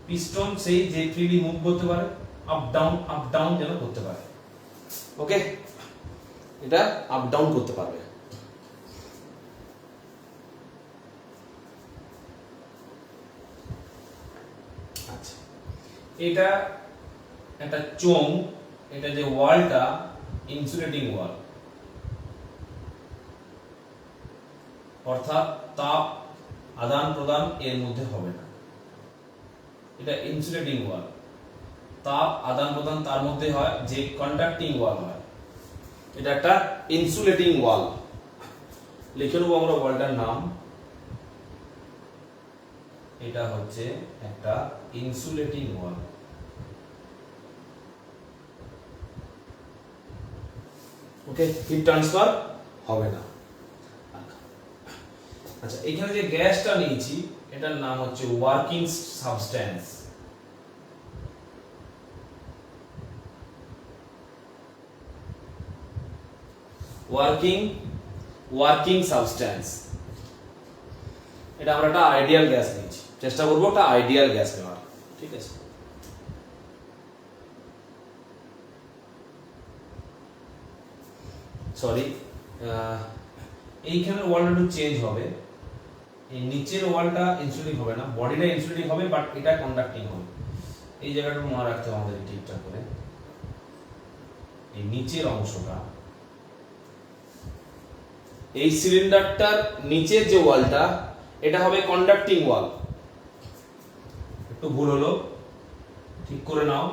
পিস্টন সেই যে ফ্রিলি মুভ করতে পারে, আপ ডাউন যেন করতে পারে, ওকে, এটা আপ ডাউন করতে পারবে। আচ্ছা, এটা একটা চোঙ, এটা যে ওয়ালটা ইনসুলেটিং ওয়াল, অর্থাৎ তাপ আদান প্রদান এর মধ্যে হবে না। এটা ইনসুলেটিং ওয়াল, তাপ আদান প্রদান তার মধ্যে হয়, যে কন্ডাক্টিং ওয়াল হয়। এটা একটা ইনসুলেটিং ওয়াল, লিখে নেবো আমরা ওয়ালটার নাম, এটা হচ্ছে একটা ইনসুলেটিং ওয়াল। ওকে, হিট ট্রান্সফার হবে না। আচ্ছা, এখানে যে গ্যাসটা নিয়েছি এটার নাম হচ্ছে ওয়ার্কিং সাবস্ট্যান্স। ওয়ার্কিং সাবস্ট্যান্স, এটা আমরা একটা আইডিয়াল গ্যাস নিয়েছি, চেষ্টা করবো একটা আইডিয়াল গ্যাস নেওয়ার, ঠিক আছে। সরি, এইখানের ওয়ালটা একটু চেঞ্জ হবে, এই নিচের ওয়ালটা ইনসুলেটিং হবে না, বডিটা ইনসুলেটিং হবে, বাট এটা কন্ডাক্টিং হবে। এই জায়গাটা মনে রাখতে হবে আমাদের ঠিকঠাক করে, এই নিচের অংশটা, এই সিলিন্ডারটার নিচের যে ওয়ালটা এটা হবে কন্ডাক্টিং ওয়াল। একটু ভুল হলো, ঠিক করে নাও,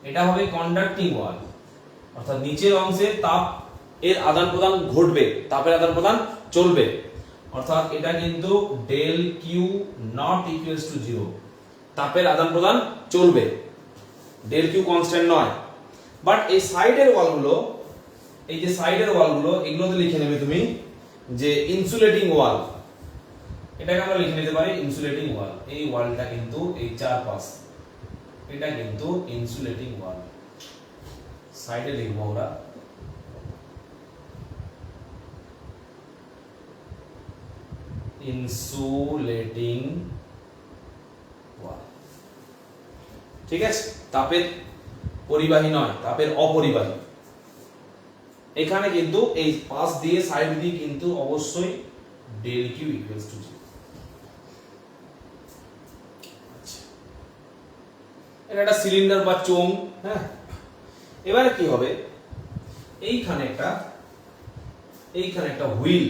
এটা হবে কন্ডাক্টিং ওয়াল, অর্থাৎ নিচের অংশে তাপ এর আদান প্রদান ঘটবে, তাপের আদান প্রদান চলবে, অর্থাৎ এটা কিন্তু del Q not equals to 0, তাপের আদান প্রদান চলবে, ডেল কিউ কনস্ট্যান্ট নয়। বাট এই সাইডের ওয়ালগুলো, এই যে সাইডের ওয়ালগুলো, এগুলোতে লিখে নেবে তুমি যে ইনসুলেটিং ওয়াল, এটাকে আমরা লিখে নিতে পারি ইনসুলেটিং ওয়াল। এই ওয়ালটা কিন্তু এই চারপাশ, এটা কিন্তু ইনসুলেটিং ওয়াল, সাইডে লিখবো আমরা ইনসুলেটিং ওয়াল, ঠিক আছে। তাপের পরিবাহী নয়, তাপের অপরিবাহী। এখানে কিন্তু এই পাশ দিয়ে সাইড দিয়ে কিন্তু অবশ্যই ডেল কিউ ইকুয়ালস টু 0। এটা একটা সিলিন্ডার বা চোঙ, হ্যাঁ। এবারে কি হবে, এইখানে একটা হুইল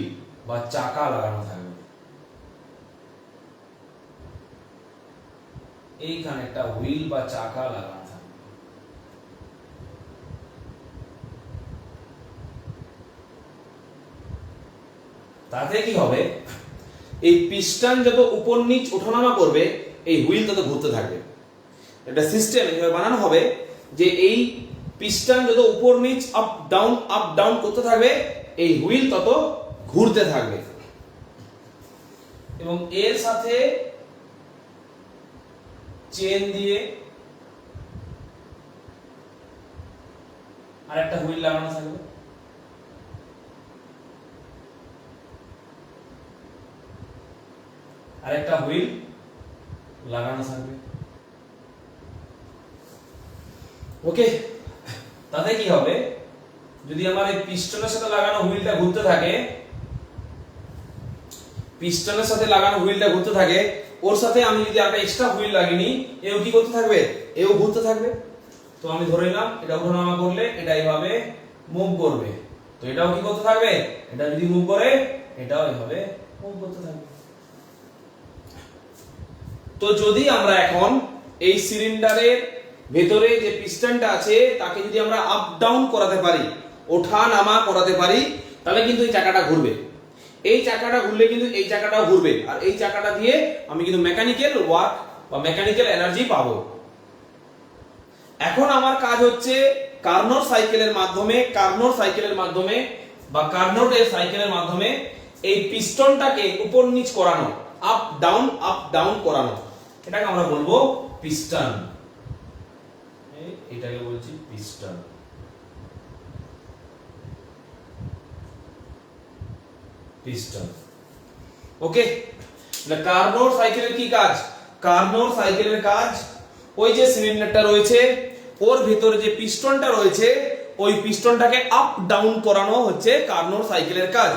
বা চাকা লাগানো থাকবে, এইখানে একটা হুইল বা চাকা লাগানো থাকবে। তাতে কি হবে, এই পিস্টন যত উপর নিচ ওঠানামা করবে এই হুইল তত ঘুরতে থাকবে। একটা সিস্টেম এভাবে বানানো হবে যে এই পিস্টন যত উপর নিচ আপ ডাউন করতে থাকবে, এই হুইল তত ঘুরতে থাকবে, এবং এর সাথে চেন দিয়ে আর একটা হুইল লাগানো থাকবে। আর একটা হুইল লাগানো থাকবে। ওকে, তাতে কি হবে, যদি আমার এই পিস্টনের সাথে লাগানো হুইলটা ঘুরতে থাকে, পিস্টনের সাথে লাগানো হুইলটা ঘুরতে থাকে, ওর সাথে আমি যদি একটা এক্সট্রা হুইল লাগিনি, এও কি করতে থাকবে, এও ঘুরতে থাকবে। তো আমি ধরে নিলাম এটা ওঠানামা করলে এটা এইভাবে মুভ করবে, তো এটাও কি করতে থাকবে, এটা যদি মুভ করে এটাও এইভাবে মুভ করতে থাকবে। তো যদি আমরা এখন এই সিলিন্ডারের ভেতরে যে পিস্টনটা আছে তাকে যদি আমরা আপ ডাউন করাতে পারি, ওঠা নামা করাতে পারি, তাহলে কিন্তু এই চাকাটা ঘুরবে। এই চাকাটা ঘুরলে কিন্তু এই চাকাটাও ঘুরবে, আর এই চাকাটা দিয়ে আমি কিন্তু মেকানিক্যাল ওয়ার্ক বা মেকানিক্যাল এনার্জি পাবো। এখন আমার কাজ হচ্ছে কার্নোট সাইকেলের মাধ্যমে বা কার্নোটের সাইকেলের মাধ্যমে এই পিস্টনটাকে উপর নিচ করানো, আপ ডাউন করানো, এটাকে আমরা বলবো পিস্টন। এটাকে বলছি পিস্টন। ওকে, কার্নোট সাইকেলের কি কাজ, কার্নোট সাইকেলের কাজ ওই যে সিলিন্ডারটা রয়েছে ওর ভিতরে যে পিস্টনটা রয়েছে ওই পিস্টনটাকে আপ ডাউন করানো হচ্ছে কার্নোট সাইকেলের কাজ।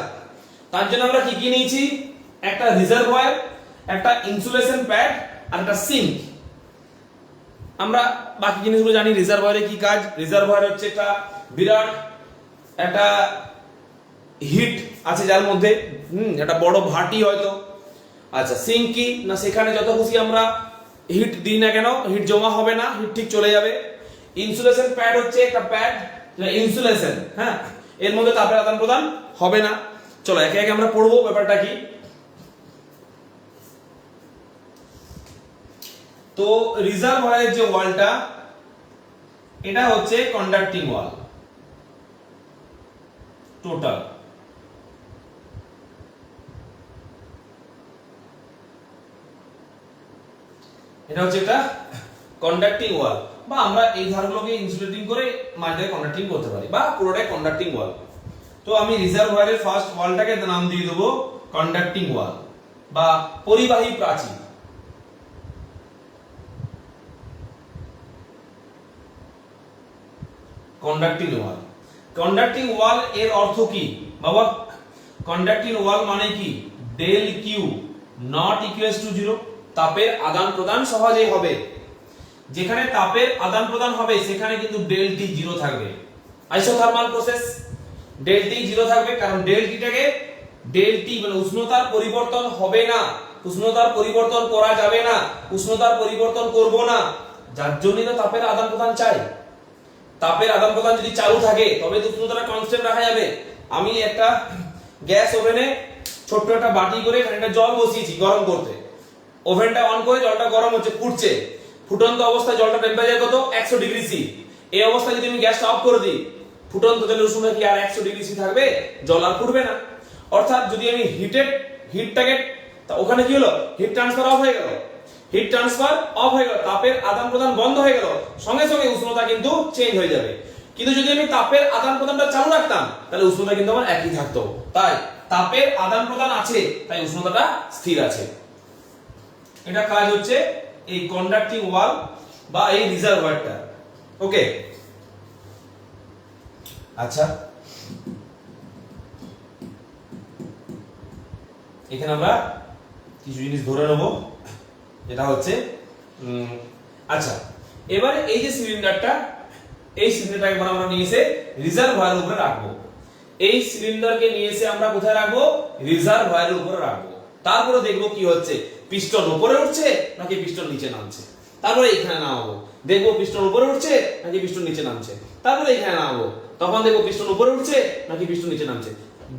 তার জন্য আমরা কি কি নিয়েছি, একটা রিজার্ভয়ার, একটা ইনসুলেশন প্যাড আর একটা সিঙ্ক। আমরা বাকি জিনিসগুলো জানি। রিজার্ভয়ারে কি কাজ, রিজার্ভয়ার হচ্ছে একটা বিরাট একটা হিট আছে যার মধ্যে, একটা বড় ভাটি হয়তো। আচ্ছা, সিঙ্ক কি না, সেখানে যত খুশি আমরা হিট দিই না কেন হিট জমা হবে না, হিট ঠিক চলে যাবে। ইনসুলেশন প্যাড হচ্ছে একটা প্যাড, ইনসুলেশন, হ্যাঁ, এর মধ্যে তাপের আদান প্রদান হবে না। চলো একে একে আমরা পড়বো ব্যাপারটা কি। তো রিজার্ভয়ারের যে ওয়ালটা, এটা হচ্ছে কন্ডাক্টিং ওয়াল টোটাল। এটা হচ্ছে একটা কন্ডাক্টিং ওয়াল, বা আমরা এই ধারগুলোকে ইনসুলেটিং করে মাঝে কন্ডাক্টিং করতে পারি, বা পুরোটাই কন্ডাক্টিং ওয়াল। তো আমি রিজার্ভয়ারের ফার্স্ট ওয়ালটাকে নাম দিয়ে দেবো কন্ডাক্টিং ওয়াল বা পরিবাহী প্রাচীর। কন্ডাক্টিং ওয়াল এর অর্থ কি বাবা? কন্ডাক্টিং ওয়াল মানে কি, del Q not equals to 0। তাপের আদান প্রদান সহজেই হবে। যেখানে তাপের আদান প্রদান হবে সেখানে কিন্তু ডেল টি 0 থাকবে। আইসোথার্মাল প্রসেস, ডেল টি 0 থাকবে, কারণ ডেল টিটাকে, ডেল টি মানে উষ্ণতার পরিবর্তন হবে না, উষ্ণতার পরিবর্তন করা যাবে না, উষ্ণতার পরিবর্তন করব না, যার জন্যই তো তাপের আদান প্রদান চাই। তাপের আদান প্রদান যদি চালু থাকে তবে তো উষ্ণতাটা কনস্ট্যান্ট রাখা যাবে। আমি একটা গ্যাস ওভেনে ছোট্ট একটা বাটি করে খানিকটা জল বসিয়েছি গরম করতে, ওভেনটা অন করে জলটা গরম হচ্ছে, ফুটছে, ফুটন্ত অবস্থায় জলটা টেম্পারেচার কত, 100 ডিগ্রি সি। এই অবস্থায় যদি আমি গ্যাসটা অফ করে দিই, ফুটন্ত জলের উষ্ণতা কি আর 100 ডিগ্রি সি থাকবে? জল আর ফুটবে না। অর্থাৎ যদি আমি হিটটাকে, ওখানে কি হলো, হিট ট্রান্সফার অফ হয়ে গেল, হিট ট্রান্সফার অফ হয়ে গেল, তাপের আদান প্রদান বন্ধ হয়ে গেল, সঙ্গে সঙ্গে উষ্ণতা কিন্তু চেঞ্জ হয়ে যাবে। কিন্তু যদি আমি তাপের আদান প্রদানটা চালু রাখতাম তাহলে উষ্ণতা কিন্তু আমার একই থাকতো। তাই তাপের আদান প্রদান আছে, তাই উষ্ণতাটা স্থির আছে। এটা কাজ হচ্ছে এই কন্ডাক্টিং ওয়াল বা এই রিজার্ভয়ারটা। ওকে, আচ্ছা, এখানে আমরা কিছু জিনিস ধরে নেব, যেটা হচ্ছে আচ্ছা, এবারে এই যে সিলিন্ডারটা, এই সিলিন্ডারটাকে আমরা নিয়ে এসে রিজার্ভয়ারের উপরে রাখবো। এই সিলিন্ডারকে নিয়ে এসে আমরা কোথায় রাখবো? রিজার্ভয়ারের উপরে রাখবো। তারপরে দেখবো কি হচ্ছে, পিস্টন উপরে উঠছে নাকি পিস্টন নিচে নামছে। তারপরে এখানে নামাবো, দেখবো পিস্টন উপরে উঠছে নাকি পিস্টন নিচে নামছে। তারপরে এখানে নামাবো, তখন দেখবো পিস্টন উপরে উঠছে নাকি পিস্টন নিচে নামছে।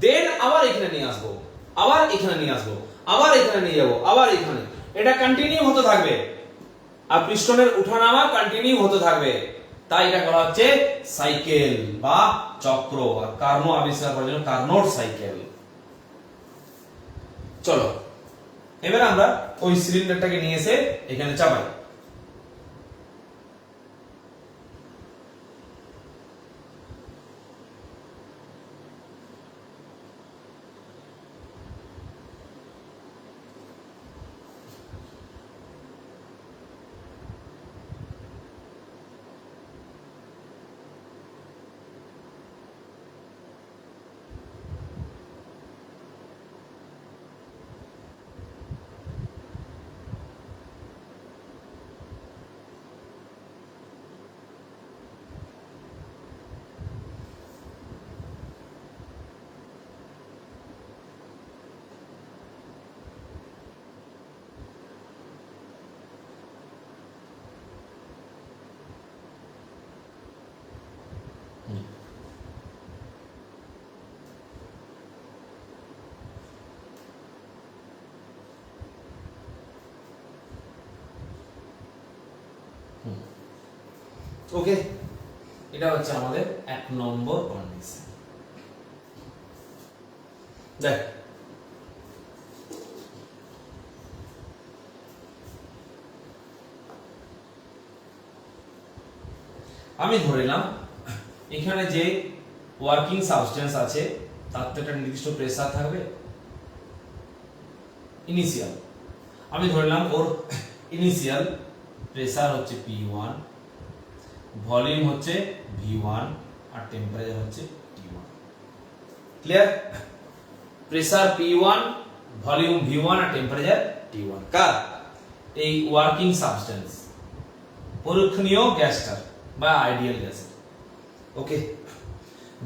দেন আবার এখানে নিয়ে আসবো, আবার এখানে নিয়ে আসবো, আবার এখানে নিয়ে যাবো, আবার এখানে। এটা কন্টিনিউ হতে থাকবে, আর পিস্টনের উঠানামা কন্টিনিউ হতে থাকবে। তাই এটা বলা হচ্ছে সাইকেল বা চক্র, আর কার্নো আবিষ্কার করার জন্য কার্নোট সাইকেল। চলো এবার আমরা ওই সিলিন্ডারটাকে নিয়ে এসে এখানে চাপাই। ওকে, এটা হচ্ছে আমাদের 1 নম্বর কন্ডিশন। দেখ আমি ধরিলাম এখানে যে ওয়ার্কিং সাবস্টেন্স আছে তার তো একটা নির্দিষ্ট প্রেসার থাকবে ইনিশিয়াল। আমি ধরলাম ওর ইনিশিয়াল প্রেসার হচ্ছে P1, ভলিউম হচ্ছে V1 আর টেম্পারেচার হচ্ছে T1। Clear? Pressure P1, volume V1 আর টেম্পারেচার T1 কার? এই ওয়ার্কিং সাবস্টেন্স পরীক্ষণীয় গ্যাসটার বা আইডিয়াল গ্যাস। ওকে,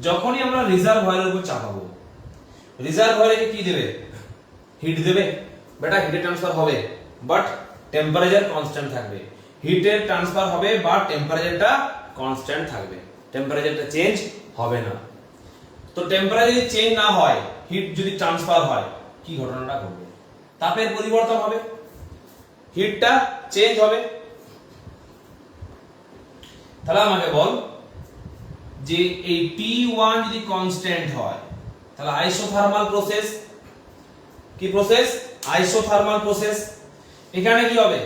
যখনই আমরা রিজার্ভয়ারের উপর চাপাবো, রিজার্ভয়ারে কি দেবে? হিট দেবে। বেটা হিটের ট্রান্সফার হবে বাট টেম্পারেচার কনস্ট্যান্ট থাকবে। হিটের ট্রান্সফার হবে বাট টেম্পারেচারটা কনস্ট্যান্ট থাকবে, টেম্পারেচারটা চেঞ্জ হবে না। তো টেম্পারেচার যদি চেঞ্জ না হয়, হিট যদি ট্রান্সফার হয়, কি ঘটনাটা ঘটবে? তাপের পরিবর্তন হবে, হিটটা চেঞ্জ হবে। তাহলে আমাকে বল যে এই P1 যদি কনস্ট্যান্ট হয় তাহলে আইসোথার্মাল প্রসেস, কি প্রসেস? Isothermal process. এখানে কি হবে?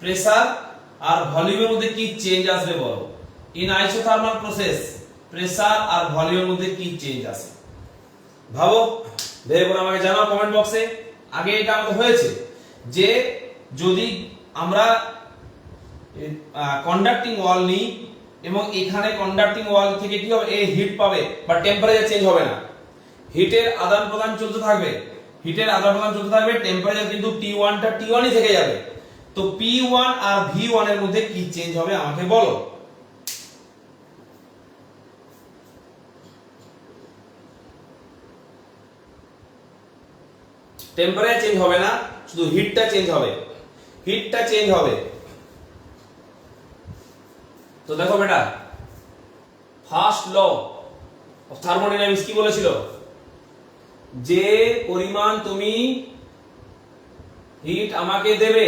প্রেসার আর ভলিউমের মধ্যে কি চেঞ্জ আসবে বলো? ইন আইসোথার্মাল প্রসেস প্রেসার আর ভলিউমের মধ্যে কি চেঞ্জ আসে ভাবো, ভেবে বলে আমাকে জানাও কমেন্ট বক্সে। আগে এটা আমাদের হয়েছে যে যদি আমরা কন্ডাক্টিং ওয়াল নিই এবং এখানে কন্ডাক্টিং ওয়াল থেকে কি হবে? এই হিট পাবে বাট টেম্পারেচার চেঞ্জ হবে না, হিটের আদান প্রদান চলতে থাকবে, হিটের আদান প্রদান চলতে থাকবে, টেম্পারেচার কিন্তু T1 টা T1 ই থেকে যাবে। তো P1 আর V1 এর মধ্যে কি চেঞ্জ হবে আমাকে বলো। টেম্পারেচার চেঞ্জ হবে না, শুধু হিটটা চেঞ্জ হবে, হিটটা চেঞ্জ হবে। তো দেখো বেটা, ফার্স্ট ল অফ থার্মোডাইনামিক্স কি বলেছিল? যে পরিমাণ তুমি হিট আমাকে দেবে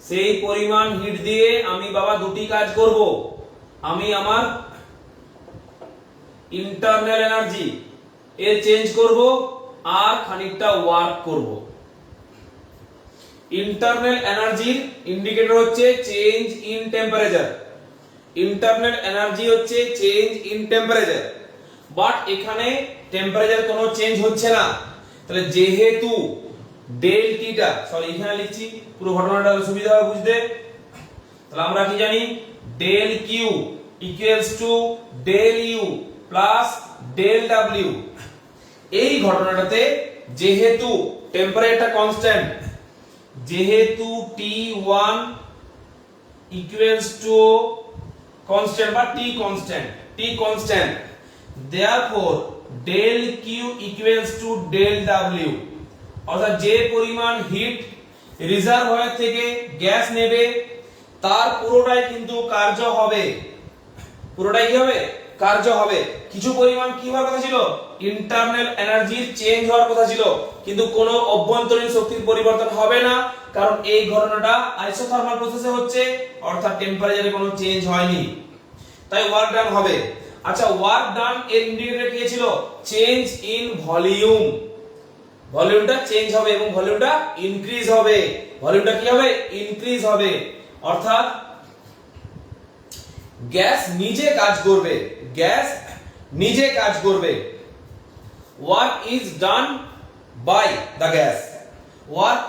সেই পরিমাণ হিট দিয়ে আমি বাবা দুটি কাজ করব। আমি আমার ইন্টারনাল এনার্জি এর চেঞ্জ করব আর খানিকটা ওয়ার্ক করব। ইন্টারনাল এনার্জির ইন্ডিকেটর হচ্ছে change in temperature, internal energy হচ্ছে চেঞ্জ ইন টেম্পারেচার, বাট এখানে টেম্পারেচার কোনো চেঞ্জ হচ্ছে না। তাহলে যেহেতু ডেল টিটা, সরি এখানে লিখছি পুরো ঘটনাটা সুবিধা হবে বুঝতে। তাহলে আমরা কি জানি? Del Q equals to del U plus del W. এই ঘটনাটাতে যেহেতু টেম্পারেচারটা কনস্ট্যান্ট, যেহেতু T1 ইকুয়ালস টু কনস্ট্যান্ট বা T constant, T constant, therefore del Q equals to del W। অর্থাৎ যে পরিমাণ হিট রিজার্ভয়ার থেকে গ্যাস নেবে তার পুরোটাই কিন্তু কার্য হবে, পুরোটাই কি হবে? কার্য হবে। কিছু পরিমাণ কি হওয়ার কথা ছিল? ইন্টারনাল এনার্জির চেঞ্জ হওয়ার কথা ছিল, কিন্তু কোনো অভ্যন্তরীণ শক্তির পরিবর্তন হবে না, কারণ এই ঘটনাটা আইসোথার্মাল প্রসেসে হচ্ছে, অর্থাৎ টেম্পারেচারে কোনো চেঞ্জ হয়নি, তাই ওয়ার্ক ডান হবে। আচ্ছা, ওয়ার্ক ডান এর ইন্ডিকেটর কি ছিল? Change in volume. ভলিউমটা চেঞ্জ হবে এবং ভলিউমটা ইনক্রিজ হবে। ভলিউমটা কি হবে? ইনক্রিজ হবে। অর্থাৎ গ্যাস নিজে কাজ করবে, গ্যাস নিজে কাজ করবে। Work is done by the gas, work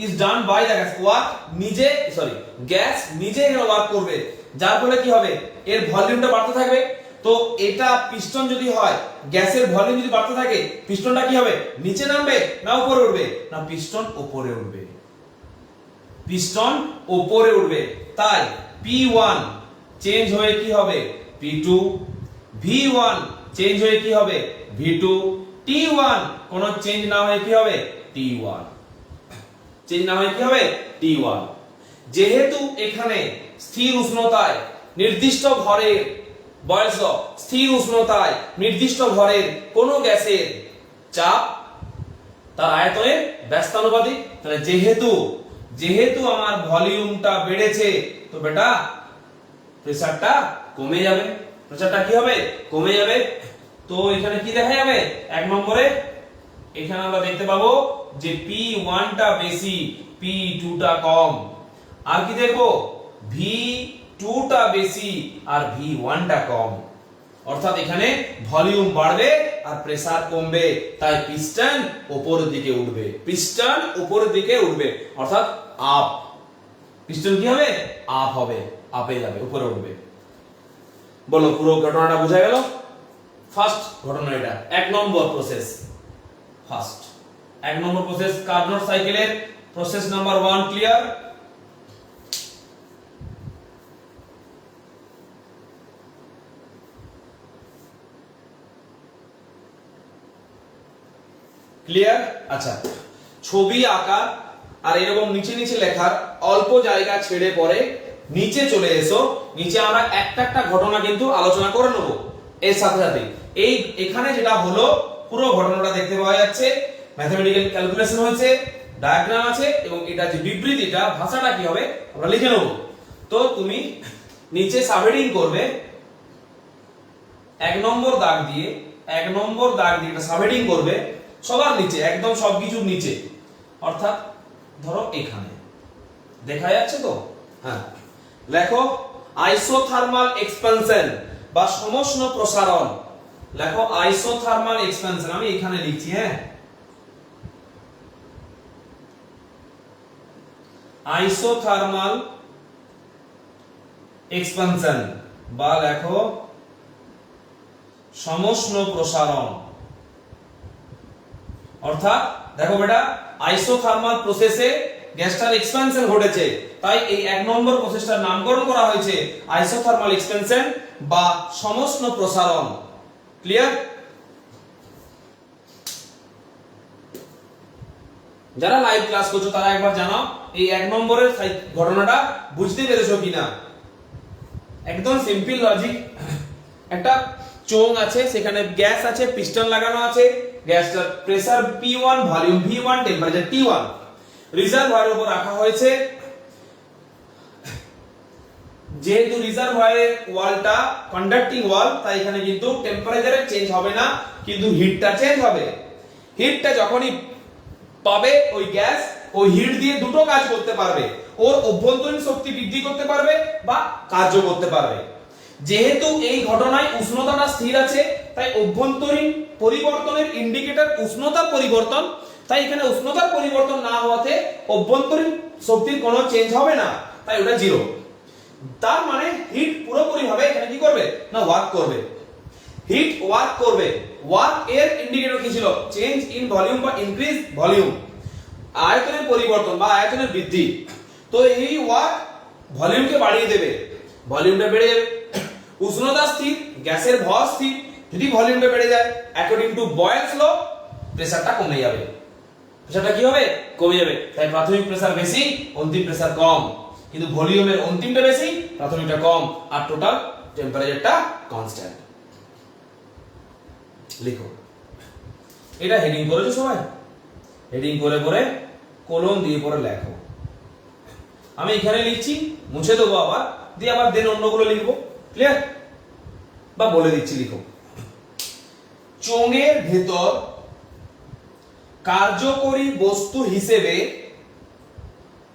is done by the gas. Work নিজে, সরি গ্যাস নিজে এখানে ওয়ার্ক করবে, যার ফলে কি হবে? এর ভলিউমটা বাড়তে থাকবে। তো এটা পিস্টন যদি হয়, গ্যাসের ভলিউম যদি বাড়তে থাকে, পিস্টনটা কি হবে? নিচে নামবে না উপরে উঠবে? না, পিস্টন উপরে উঠবে, পিস্টন উপরে উঠবে। তাই P1 চেঞ্জ হয়ে কি হবে? P2, V1 চেঞ্জ হয়ে কি হবে? V2, T1 কোনো চেঞ্জ না হয়ে কি হবে? T1 চেঞ্জ না হয়ে কি হবে? T1। যেহেতু এখানে স্থির উষ্ণতায় নির্দিষ্ট ভরের, বয়স স্থির উষ্ণতায় নির্দিষ্ট ভরের কোন গ্যাসের চাপ তার আয়তনের ব্যস্তানুপাতিক, তাহলে যেহেতু, যেহেতু আমার ভলিউমটা বেড়েছে, তো বেটা প্রেসারটা কমে যাবে। প্রেসারটা কি হবে? কমে যাবে। তো এখানে কি দেখা যাবে? এক নম্বরে এখানে আমরা দেখতে পাবো যে P1 টা বেশি, P2 টা কম। আর কি দেখো? V2 টা বেশি আর V1 টা কম। অর্থাৎ এখানে ভলিউম বাড়বে আর প্রেসার কমবে, তাই পিস্টন উপরের দিকে উঠবে। পিস্টন উপরের দিকে উঠবে অর্থাৎ আপ। পিস্টন কি হবে? আপ হবে, আপে যাবে, উপরে উঠবে। বলো পুরো ঘটনাটা বোঝা গেল? ফার্স্ট ঘটনা এটা, এক নম্বর প্রসেস। ফার্স্ট এক নম্বর প্রসেস কার্নোট সাইকেলের প্রসেস নাম্বার 1 ক্লিয়ার? ক্লিয়ার? আচ্ছা, ছবি আঁকা আর এরকম নিচে নিচে লেখার অল্প জায়গা ছেড়ে পরে নিচে চলে এসো। নিচে আমরা একটা একটা ঘটনা কিন্তু আলোচনা করে নেব এর সাথে সাথে। এই এখানে যেটা হলো পুরো ঘটনাটা দেখতে পাওয়া যাচ্ছে, ম্যাথমেটিক্যাল ক্যালকুলেশন হয়েছে, ডায়াগ্রাম আছে এবং এটা যে বিবৃতিটা ভাষাটা কি হবে আমরা লিখে নেব। তো তুমি নিচে সাবহেডিং করবে এক নম্বর দাগ দিয়ে এটা সাবহেডিং করবে সবার নিচে, একদম সবকিছুর নিচে, অর্থাৎ ধরো এখানে দেখা যাচ্ছে তো? হ্যাঁ, লেখো আইসোথার্মাল এক্সপানশন বা সমষ্ণ প্রসারণ। লেখো আইসোথার্মাল এক্সপানশন, আমি এখানে লিখছি। হ্যাঁ, আইসোথার্মাল এক্সপানশন বা লেখো সমষ্ণ প্রসারণ। অর্থাৎ দেখো বেটা, আইসোথার্মাল প্রসেসে গ্যাসটার এক্সপানশন ঘটেছে, তাই এই এক নম্বর প্রসেসটার নামকরণ করা হয়েছে আইসোথার্মাল এক্সপানশন বা সমষ্ণ প্রসারণ। ক্লিয়ার? যারা লাইভ ক্লাস করছো তারা একবার জানাও এই এক নম্বরের ঘটনাটা বুঝতে পেরেছো কিনা। একদম সিম্পল লজিক। একটা চোঙ আছে, সেখানে গ্যাস আছে, পিস্টন লাগানো আছে, গ্যাসটার pressure P1, volume V1, temperature T1, রিজার্ভয়ের উপর রাখা হয়েছে। যেহেতু রিজার্ভয়ের ওয়ালটা কন্ডাক্টিং ওয়াল, তাই এখানে কিন্তু টেম্পারেচারে চেঞ্জ হবে না, কিন্তু হিটটা চেঞ্জ হবে। হিটটা যখনই পাবে ওই গ্যাস, ওই হিট দিয়ে দুটো কাজ করতে পারবে, ওর অভ্যন্তরীণ শক্তি বৃদ্ধি করতে পারবে বা কার্য করতে পারবে। যেহেতু এই ঘটনায় উষ্ণতাটা স্থির আছে, তাই অভ্যন্তরীণ পরিবর্তনের ইন্ডিকেটর উষ্ণতার পরিবর্তন, তাই এখানে উষ্ণতার পরিবর্তন না হওয়াতে অভ্যন্তরীণ শক্তির কোনো চেঞ্জ হবে না, তাই ওটা জিরো। তার মানে হিট পুরোপুরি ভাবে এখানে কি করবে না ওয়ার্ক করবে। হিট ওয়ার্ক করবে। ওয়ার্ক এর ইন্ডিকেটর কি ছিল? চেঞ্জ ইন ভলিউম বা ইনক্রিজ ভলিউম, আয়তনের পরিবর্তন বা আয়তনের বৃদ্ধি। তো এই ওয়ার্ক ভলিউমকে বাড়িয়ে দেবে, ভলিউমটা বেড়ে যাবে। উষ্ণতা স্থির, গ্যাসের ভর স্থির, যদি ভলিউমটা বেড়ে যায় অ্যাকর্ডিং টু বয়েলস ল প্রেসারটা কমে যাবে। প্রেসারটা কি হবে? কমে যাবে। তাই প্রাথমিক প্রেসার বেশি, অন্তিম প্রেসার কম, কিন্তু ভলিউমের অন্তিমটা বেশি, প্রাথমিকটা কম, আর টোটাল টেম্পারেচারটা কনস্ট্যান্ট। লিখো। এটা হেডিং করেছো সবাই? হেডিং করে করে কলম দিয়ে পরে লেখো। আমি এখানে লিখছি, মুছে দেবো আবার, দিয়ে আবার দেন অন্যগুলো লিখবো। ক্লিয়ার? বা বলে দিচ্ছি, লিখো। চোঙের ভেতর কার্যকরী বস্তু হিসেবে,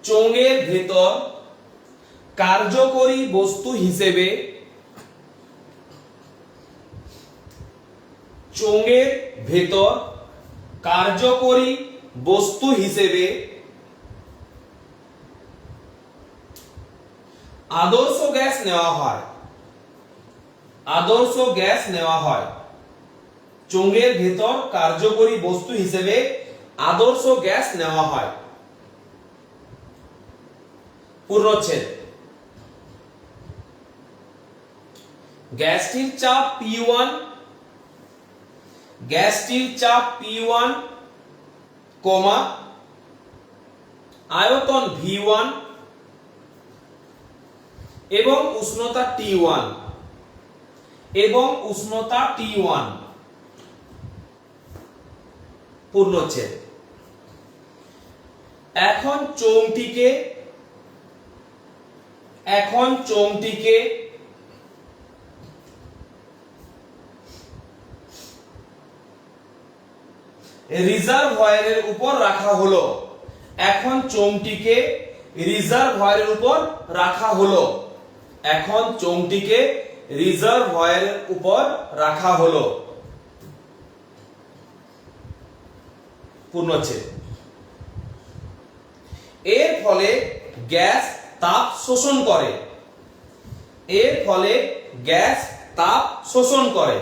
চোঙের ভেতর কার্যকরী বস্তু হিসেবে, চোঙের ভেতর কার্যকরী বস্তু হিসেবে আদর্শ গ্যাস নেওয়া হয়। আদর্শ গ্যাস নেওয়া হয়। চোঙের ভেতর কার্যকরী বস্তু হিসেবে আদর্শ গ্যাস নেওয়া হয়। পূর্ণচ্ছেদ। গ্যাসটির চাপ P1, গ্যাসটির চাপ P1, আয়তন V1 এবং উষ্ণতা T1, এবং উষ্ণতা T1। পূর্ণচ্ছেদ। এখন চোঙটিকে রিজার্ভয়ারের উপর রাখা হলো। এখন চোঙটিকে রিজার্ভয়ারের উপর রাখা হলো। এখন চোঙটিকে রিজার্ভয়ারের উপর রাখা হলো। পূর্ণচ্ছেদ। এর ফলে গ্যাস তাপ শোষণ করে। এর ফলে গ্যাস তাপ শোষণ করে।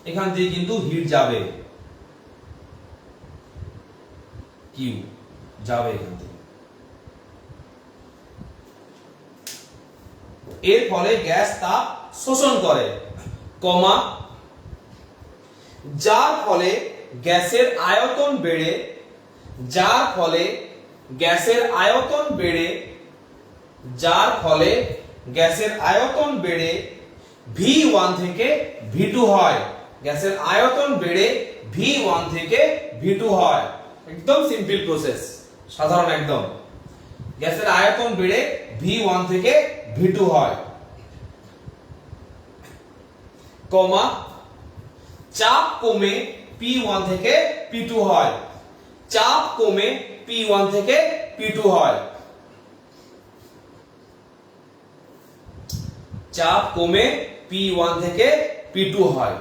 এখান থেকে কিন্তু হিট যাবে, কিউ যাবে এখান থেকে। এর ফলে গ্যাস তাপ শোষণ করে, কমা, যার ফলে গ্যাসের আয়তন বেড়ে, যার ফলে গ্যাসের আয়তন বেড়ে, যার ফলে গ্যাসের আয়তন বেড়ে V1 থেকে V2 হয়। গ্যাসের আয়তন বেড়ে V1 থেকে V2 হয়। একদম সিম্পল প্রসেস, সাধারণ একদম। গ্যাসের আয়তন বেড়ে V1 থেকে V2 হয়, কমা, চাপ কমে P1 থেকে P2 হয়। চাপ কমে P1 থেকে P2 হয়। চাপ কমে P1 থেকে P2 হয়।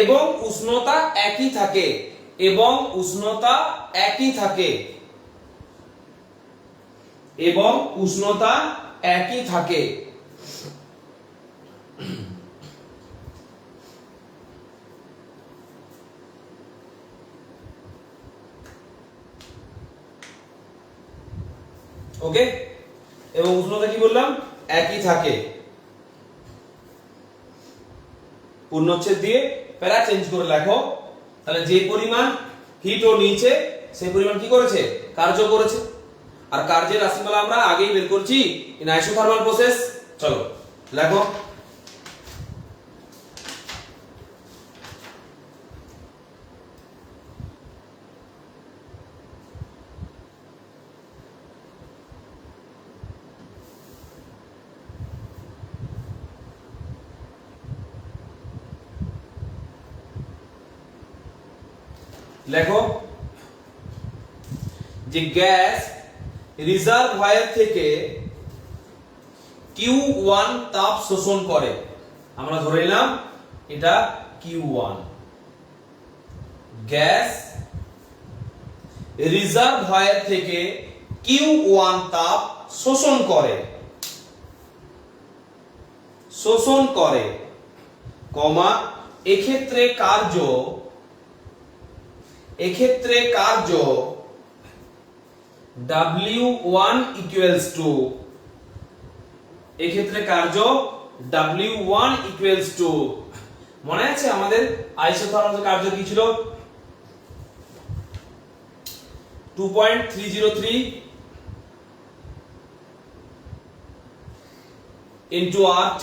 এবং উষ্ণতা একই থাকে। এবং উষ্ণতা একই থাকে। এবং উষ্ণতা একই থাকে। ওকে, এবং উষ্ণতা কি বললাম, একই থাকে। পূর্ণচ্ছেদ দিয়ে প্যারা চেঞ্জ করে লেখো। তাহলে যে পরিমাণ হিট ও নিয়েছে সেই পরিমাণ কি করেছে, কার্য করেছে। আর কার্যের রাশিমালা আমরা আগেই বের করছি ইন আইসোথার্মাল প্রসেস। চলো লেখো। লেখো যে গ্যাস রিজার্ভয়ার থেকে Q1 তাপ শোষণ করে। আমরা ধরে নিলাম এটা Q1। গ্যাস রিজার্ভয়ার থেকে Q1 তাপ শোষণ করে। শোষণ করে, কমা, এক্ষেত্রে কার্য W1 ইকুয়ালস টু, এক্ষেত্রে কার্য W1 ইকুয়ালস টু, মনে আছে আমাদের আইসোথার্মাল কার্য কি ছিল, 2.303 into RT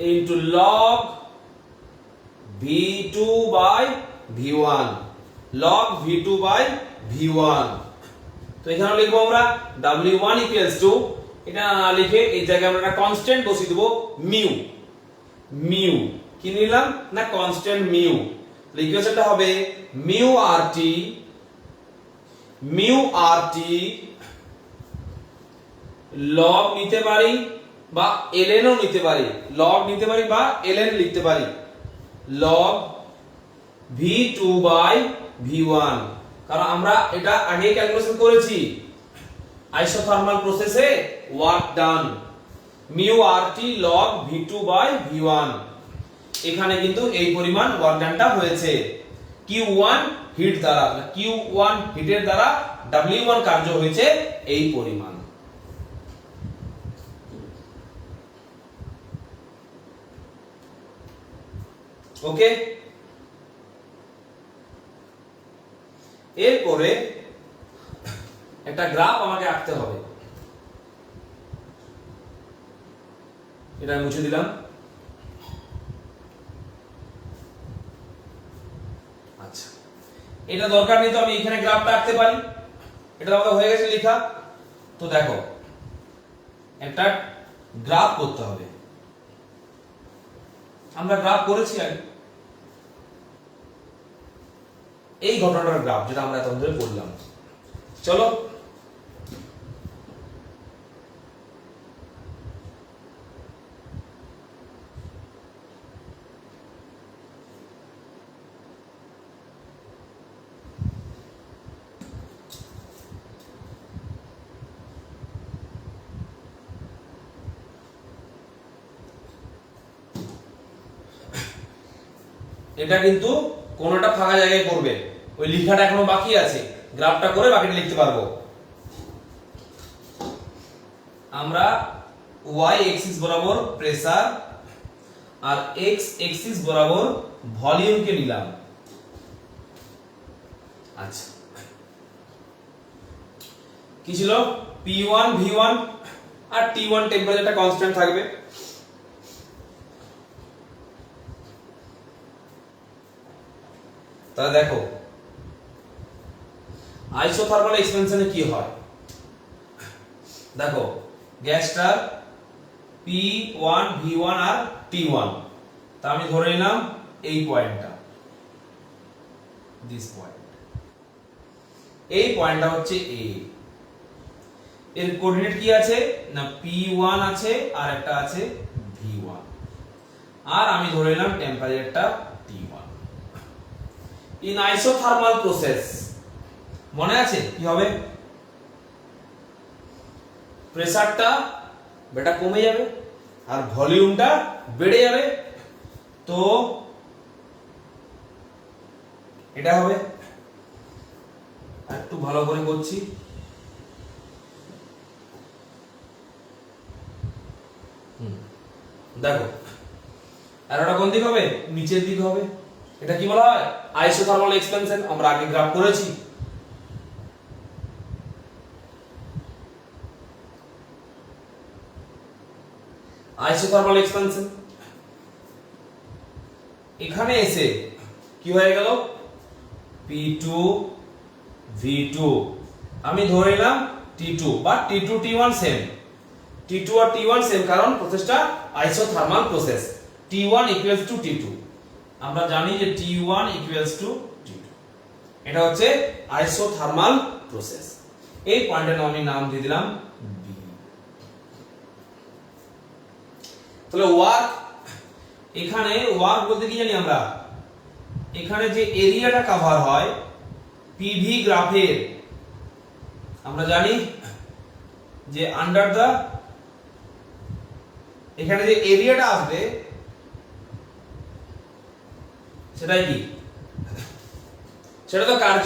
into log V2 by V1, log V2 by V1। তো এখানে লিখবো আমরা W1 equals to, এটা না লিখে এই জায়গায় আমরা একটা কনস্ট্যান্ট বসিয়ে দেব মিউ। মিউ কি নিলাম না, কনস্ট্যান্ট মিউ। ইকুয়েশনটা হবে মিউ আরটি লগ নিতে পারি বা ln ও নিতে পারি, লগ নিতে পারি বা ln লিখতে পারি, log V2 by V1। কারণ আমরা এটা আগে ক্যালকুলেশন করেছি আইসোথার্মাল প্রসেসে work done, mu RT log V2 by V1। এখানে কিন্তু এই পরিমাণ ওয়ার্ক ডানটা হয়েছে Q1 হিট দ্বারা। Q1 হিটের দ্বারা W1 কার্য হয়েছে এই পরিমাণ। ওকে, এরপরে একটা গ্রাফ আমাকে আঁকতে হবে। এটা মুছে দিলাম। আচ্ছা, এটা দরকার নেই, তো আমি এখানে গ্রাফটা আঁকতে পারি। এটা আমাদের হয়ে গেছে লেখা। তো দেখো, একটা গ্রাফ করতে হবে। আমরা গ্রাফ করেছি আগে, এই ঘটনাটার গ্রাফ যেটা আমরা এতক্ষণ ধরে পড়লাম। চলো এটা কিন্তু কোনটা ফাঁকা জায়গায় করবে, ওই লেখাটা এখনো বাকি আছে, গ্রাফটা করে বাকিটা লিখতে পারবো। আমরা y এক্সিস বরাবর প্রেসার আর x এক্সিস বরাবর ভলিউমকে নিলাম। আচ্ছা, কি ছিল? P1 V1 আর T1 টেম্পারেচারটা কনস্ট্যান্ট থাকবে। তাহলে দেখো আইসোথার্মাল এক্সপেনশনে কি হয়, দেখো গ্যাসটার P1 V1 আর T1, তা আমি ধরে নিলাম এই পয়েন্টটা, দিস পয়েন্ট, এই পয়েন্টটা হচ্ছে A, এর কোঅর্ডিনেট কি আছে না P1 আছে আর একটা আছে V1, আর আমি ধরে নিলাম টেম্পারেচারটা T1। ইন আইসোথার্মাল প্রসেস মনে আছে কি হবে? প্রেসারটা বেটা কমে যাবে আর ভলিউমটা বেড়ে যাবে, তো এটা হবে। একটু ভালো করে করছি, দেখো অ্যারোটা কোন দিক হবে? নিচের দিক হবে। এটা কি বলা হয়? আইসোথার্মাল এক্সপেনশন, আমরা আগে গ্রাফ করেছি। আইসোথার্মাল এক্সপেনশন এখানে এসে কি হয়ে গেল? P2 V2, আমি ধরে নিলাম T2 বা T2 T1 সেম, T2 আর T1 সেম, কারণ প্রসেসটা isothermal process. T1 equals two T2, আমরা জানি যে T1 ইকুয়ালস টু T2, এটা হচ্ছে আইসোথার্মাল প্রসেস। এই পয়েন্টের আমি নাম দিয়ে দিলাম B। তাহলে ওয়ার্ক, এখানে ওয়ার্ক বলতে কি জানি আমরা, এখানে যে এরিয়াটা কভার হয় পিভি গ্রাফের, আমরা জানি যে আন্ডার দা, এখানে যে এরিয়াটা আসবে সেটাই কি, সেটা তো কার্য।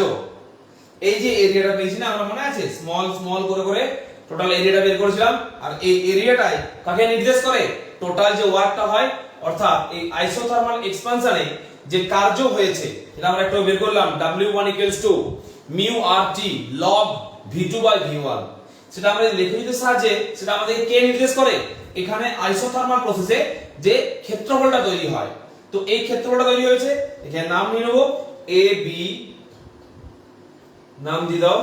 এই যে এরিয়াটা পেয়েছি না আমরা, মনে আছে স্মল স্মল করে করে টোটাল এরিয়াটা বের করেছিলাম, আর এই এরিয়াটাই কাকে নির্দেশ করে? টোটাল যে ওয়ার্কটা হয়, অর্থাৎ এই আইসোথার্মাল এক্সপানশনে যে কার্য হয়েছে এটা আমরা একটু বের করলাম, W1 μ RT log V2 V1, সেটা আমরা লেখনীর সাহায্যে সেটা আমাদের কে নির্দেশ করে? এখানে আইসোথার্মাল প্রসেসে যে ক্ষেত্রফলটা তৈরি হয়, তো এই ক্ষেত্রফলটা তৈরি হয়েছে, এখানে নাম নিয়ে নেব A B, নাম দিয়ে দাও,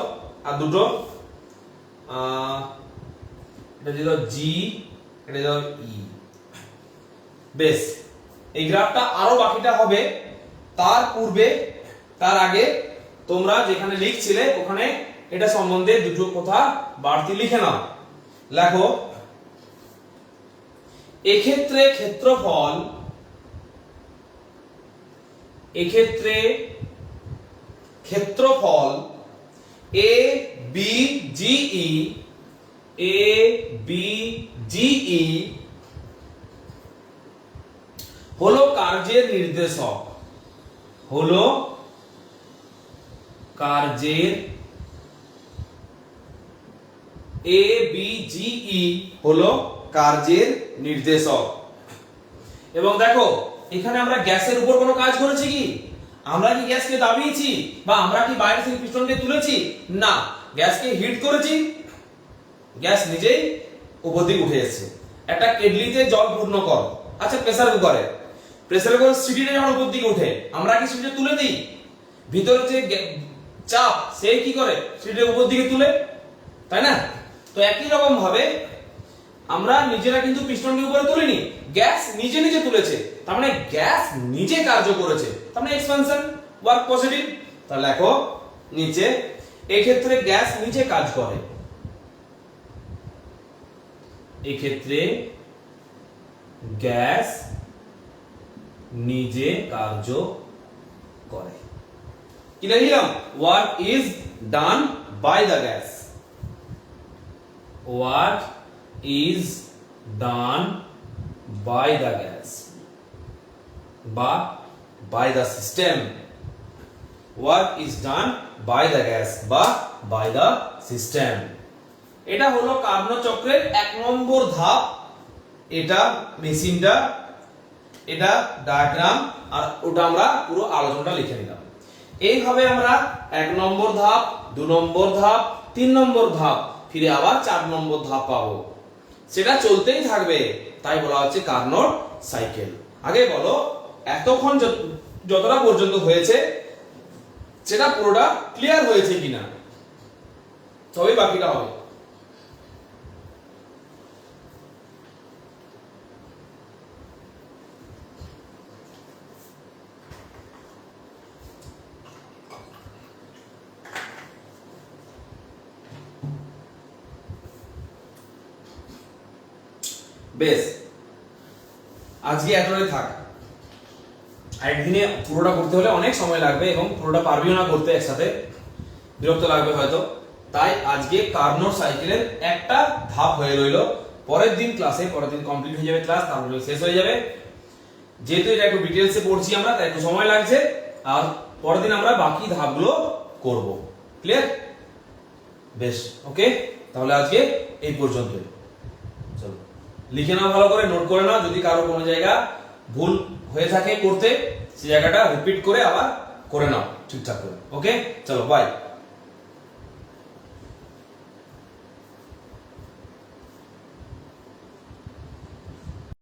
আর দুটো এটা দিয়ে দাও G, এটা দিয়ে দাও E। বেশ, এই গ্রাফটা আরো বাকিটা হবে, তার পূর্বে তার আগে তোমরা যেখানে লিখছিলে ওখানে এটা সম্বন্ধে দুটো কথা বাড়তি লিখে নাও। লেখো, এক্ষেত্রে ক্ষেত্রফল, এক্ষেত্রে ক্ষেত্রফল A B G E, A B G E হলো কার্যের নির্দেশক, হলো কার্যের, A B G E হলো কার্যের নির্দেশক। এবং দেখো এখানে আমরা গ্যাসের উপর কোনো কাজ করেছি কি? আমরা কি গ্যাসকে দাবিয়েছি বা আমরা কি বাইরে থেকে পিস্টনকে তুলেছি? না, গ্যাসকে হিট করেছি, গ্যাস নিজেই উপর দিকে উঠে এসেছে। একটা কেটলিতে জল পূর্ণ কর, আচ্ছা প্রেসার কুকারে, প্রেসার কুকার সিটিটা যখন উপর দিকে উঠে আমরা কি সিটিটা তুলে দিই? ভিতরে যে চাপ সে কি করে? সিটিটা উপর দিকে তুলে, তাই না? তো একই রকম ভাবে আমরা নিজেরা কিন্তু পিস্টনকে উপরে তুলিনি, গ্যাস নিজে নিজে তুলেছে, তার মানে গ্যাস নিজে কার্য করেছে, তার মানে এক্সপানশন ওয়ার্ক পজিটিভ। তাহলে দেখো নিচে এই ক্ষেত্রে গ্যাস নিজে কাজ করে, এই ক্ষেত্রে গ্যাস নিজে কার্য করে। কি লিখলাম? Work is done by the gas, work is done by the gas বা by the system. Work is done by the gas বা বাই দ্য সিস্টেম। এটা হলো কার্নোট চক্রের 1 নম্বর ধাপ। এটা মেশিনটা, এটা ডায়াগ্রাম, আর ওটা আমরা পুরো আলোচনাটা লিখে নিলাম। এইভাবে আমরা 1 নম্বর ধাপ, 2 নম্বর ধাপ, 3 নম্বর ধাপ, ফিরে আবার 4 নম্বর ধাপ পাবো। সেটা চলতেই থাকবে, তাই বলা হচ্ছে কার্নোট সাইকেল। আগে বলো এতক্ষণ যতটা পর্যন্ত হয়েছে সেটা পুরোটা ক্লিয়ার হয়েছে কিনা, তবেই বাকিটা হবে। বেশ, আজকে এতটাই থাক। একদিনে পুরোটা করতে হলে অনেক সময় লাগবে এবং পুরোটা পারবিও না করতে একসাথে, বিরক্ত লাগবে হয়তো। তাই আজকে কার্নোট সাইকেলের একটা ধাপ হয়ে রইলো। পরের দিন কমপ্লিট হয়ে যাবে ক্লাস, তারপরে শেষ হয়ে যাবে। যেহেতু এটা একটু ডিটেলসে পড়ছি আমরা, তাই একটু সময় লাগছে, আর পরের দিন আমরা বাকি ধাপগুলো করব। ক্লিয়ার? বেশ, ওকে, তাহলে আজকে এই পর্যন্তই। চলো লিখে নাও, ভালো করে নোট করে নাও। যদি কারো কোনো জায়গা ভুল হয়ে থাকে করতে, সেই জায়গাটা রিপিট করে আবার করে নাও ঠিকঠাক করে। ওকে, চলো বাই।